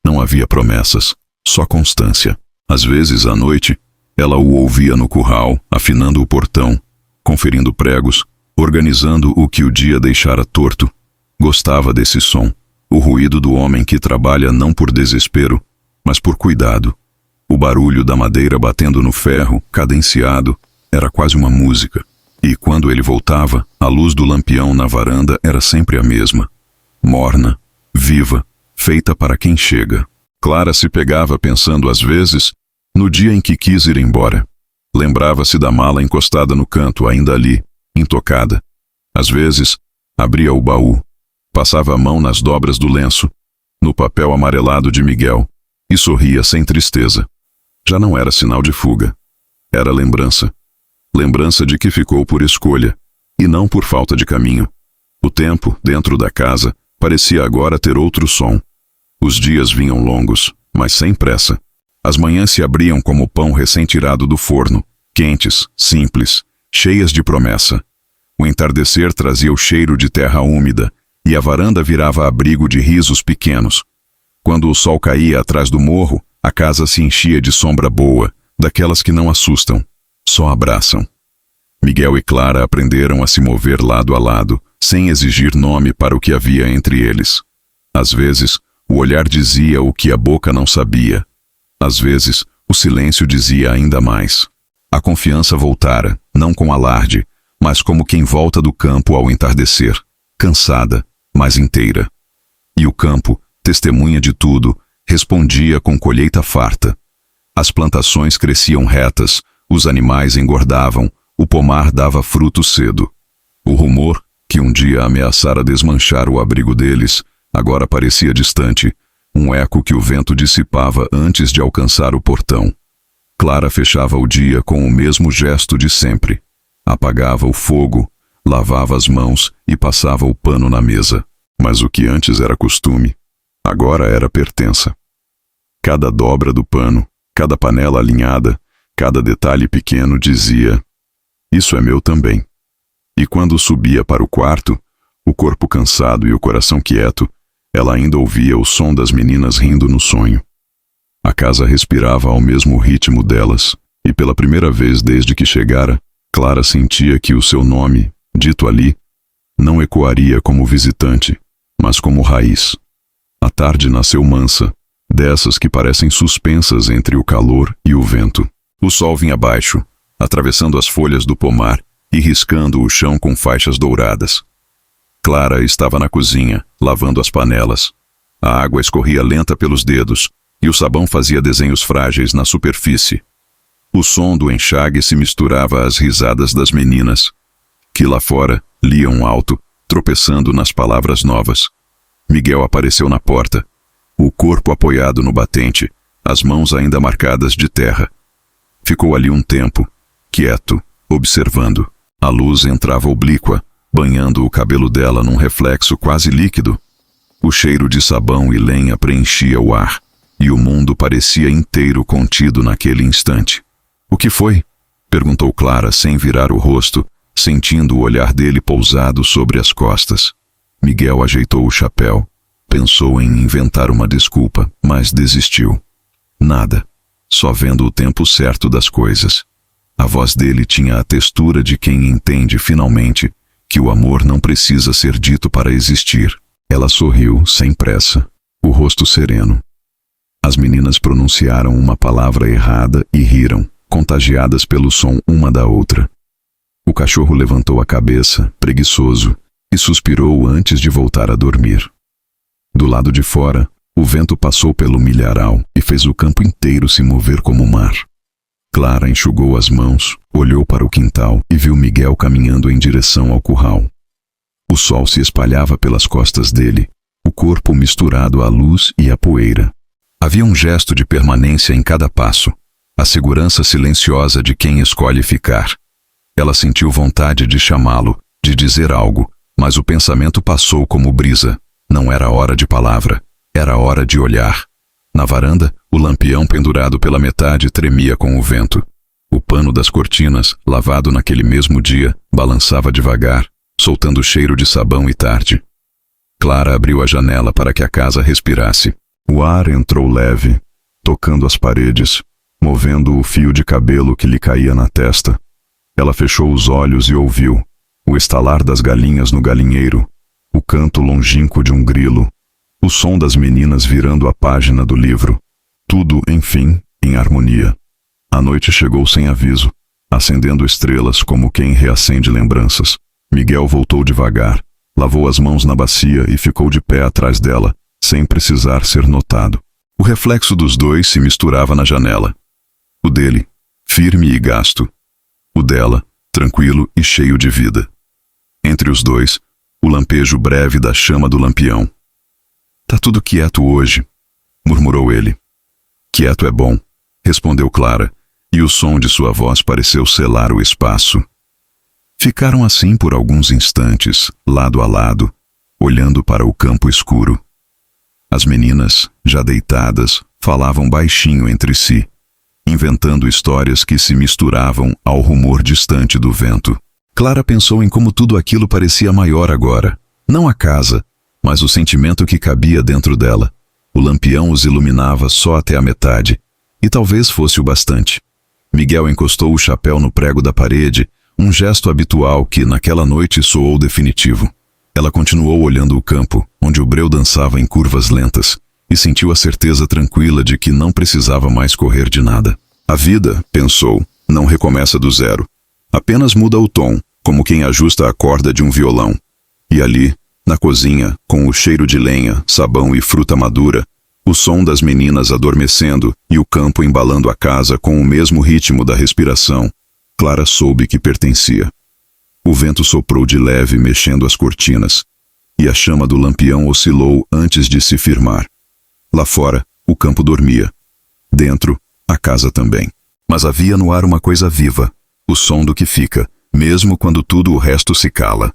[SPEAKER 1] Não havia promessas, só constância. Às vezes, à noite, ela o ouvia no curral, afinando o portão, conferindo pregos, organizando o que o dia deixara torto. Gostava desse som, o ruído do homem que trabalha não por desespero, mas por cuidado. O barulho da madeira batendo no ferro, cadenciado, era quase uma música. E quando ele voltava, a luz do lampião na varanda era sempre a mesma. Morna, viva, feita para quem chega. Clara se pegava pensando às vezes no dia em que quis ir embora. Lembrava-se da mala encostada no canto, ainda ali, intocada. Às vezes, abria o baú, passava a mão nas dobras do lenço, no papel amarelado de Miguel, e sorria sem tristeza. Já não era sinal de fuga. Era lembrança. Lembrança de que ficou por escolha, e não por falta de caminho. O tempo, dentro da casa, parecia agora ter outro som. Os dias vinham longos, mas sem pressa. As manhãs se abriam como pão recém-tirado do forno, quentes, simples, cheias de promessa. O entardecer trazia o cheiro de terra úmida, e a varanda virava abrigo de risos pequenos. Quando o sol caía atrás do morro, a casa se enchia de sombra boa, daquelas que não assustam, só abraçam. Miguel e Clara aprenderam a se mover lado a lado, sem exigir nome para o que havia entre eles. Às vezes, o olhar dizia o que a boca não sabia. Às vezes, o silêncio dizia ainda mais. A confiança voltara, não com alarde, mas como quem volta do campo ao entardecer, cansada, mas inteira. E o campo, testemunha de tudo, respondia com colheita farta. As plantações cresciam retas, os animais engordavam, o pomar dava fruto cedo. O rumor, que um dia ameaçara desmanchar o abrigo deles, agora parecia distante, um eco que o vento dissipava antes de alcançar o portão. Clara fechava o dia com o mesmo gesto de sempre. Apagava o fogo, lavava as mãos e passava o pano na mesa. Mas o que antes era costume, agora era pertença. Cada dobra do pano, cada panela alinhada, cada detalhe pequeno dizia: "Isso é meu também." E quando subia para o quarto, o corpo cansado e o coração quieto, ela ainda ouvia o som das meninas rindo no sonho. A casa respirava ao mesmo ritmo delas, e pela primeira vez desde que chegara, Clara sentia que o seu nome, dito ali, não ecoaria como visitante, mas como raiz. A tarde nasceu mansa, dessas que parecem suspensas entre o calor e o vento. O sol vinha abaixo, atravessando as folhas do pomar e riscando o chão com faixas douradas. Clara estava na cozinha, lavando as panelas. A água escorria lenta pelos dedos, e o sabão fazia desenhos frágeis na superfície. O som do enxágue se misturava às risadas das meninas, que lá fora liam alto, tropeçando nas palavras novas. Miguel apareceu na porta. o corpo apoiado no batente, as mãos ainda marcadas de terra. Ficou ali um tempo, quieto, observando. A luz entrava oblíqua, banhando o cabelo dela num reflexo quase líquido. O cheiro de sabão e lenha preenchia o ar, e o mundo parecia inteiro contido naquele instante. "O que foi?" perguntou Clara sem virar o rosto, sentindo o olhar dele pousado sobre as costas. Miguel ajeitou o chapéu. Pensou em inventar uma desculpa, mas desistiu. Nada, só vendo o tempo certo das coisas. A voz dele tinha a textura de quem entende finalmente que o amor não precisa ser dito para existir. Ela sorriu, sem pressa, o rosto sereno. As meninas pronunciaram uma palavra errada e riram, contagiadas pelo som uma da outra. O cachorro levantou a cabeça, preguiçoso, e suspirou antes de voltar a dormir. Do lado de fora, o vento passou pelo milharal e fez o campo inteiro se mover como o mar. Clara enxugou as mãos, olhou para o quintal e viu Miguel caminhando em direção ao curral. O sol se espalhava pelas costas dele, o corpo misturado à luz e à poeira. Havia um gesto de permanência em cada passo, a segurança silenciosa de quem escolhe ficar. Ela sentiu vontade de chamá-lo, de dizer algo, mas o pensamento passou como brisa. Não era hora de palavra, era hora de olhar. Na varanda, o lampião pendurado pela metade tremia com o vento. O pano das cortinas, lavado naquele mesmo dia, balançava devagar, soltando o cheiro de sabão e tarde. Clara abriu a janela para que a casa respirasse. O ar entrou leve, tocando as paredes, movendo o fio de cabelo que lhe caía na testa. Ela fechou os olhos e ouviu o estalar das galinhas no galinheiro, o canto longínquo de um grilo, o som das meninas virando a página do livro. Tudo, enfim, em harmonia. A noite chegou sem aviso, acendendo estrelas como quem reacende lembranças. Miguel voltou devagar, lavou as mãos na bacia e ficou de pé atrás dela, sem precisar ser notado. O reflexo dos dois se misturava na janela. O dele, firme e gasto. O dela, tranquilo e cheio de vida. Entre os dois, o lampejo breve da chama do lampião. "Tá tudo quieto hoje", murmurou ele. "Quieto é bom", respondeu Clara, e o som de sua voz pareceu selar o espaço. Ficaram assim por alguns instantes, lado a lado, olhando para o campo escuro. As meninas, já deitadas, falavam baixinho entre si, inventando histórias que se misturavam ao rumor distante do vento. Clara pensou em como tudo aquilo parecia maior agora. Não a casa, mas o sentimento que cabia dentro dela. O lampião os iluminava só até a metade, e talvez fosse o bastante. Miguel encostou o chapéu no prego da parede, um gesto habitual que, naquela noite, soou definitivo. Ela continuou olhando o campo, onde o breu dançava em curvas lentas, e sentiu a certeza tranquila de que não precisava mais correr de nada. A vida, pensou, não recomeça do zero. Apenas muda o tom, como quem ajusta a corda de um violão. E ali, na cozinha, com o cheiro de lenha, sabão e fruta madura, o som das meninas adormecendo e o campo embalando a casa com o mesmo ritmo da respiração, Clara soube que pertencia. O vento soprou de leve, mexendo as cortinas, e a chama do lampião oscilou antes de se firmar. Lá fora, o campo dormia. Dentro, a casa também. Mas havia no ar uma coisa viva, o som do que fica, mesmo quando tudo o resto se cala.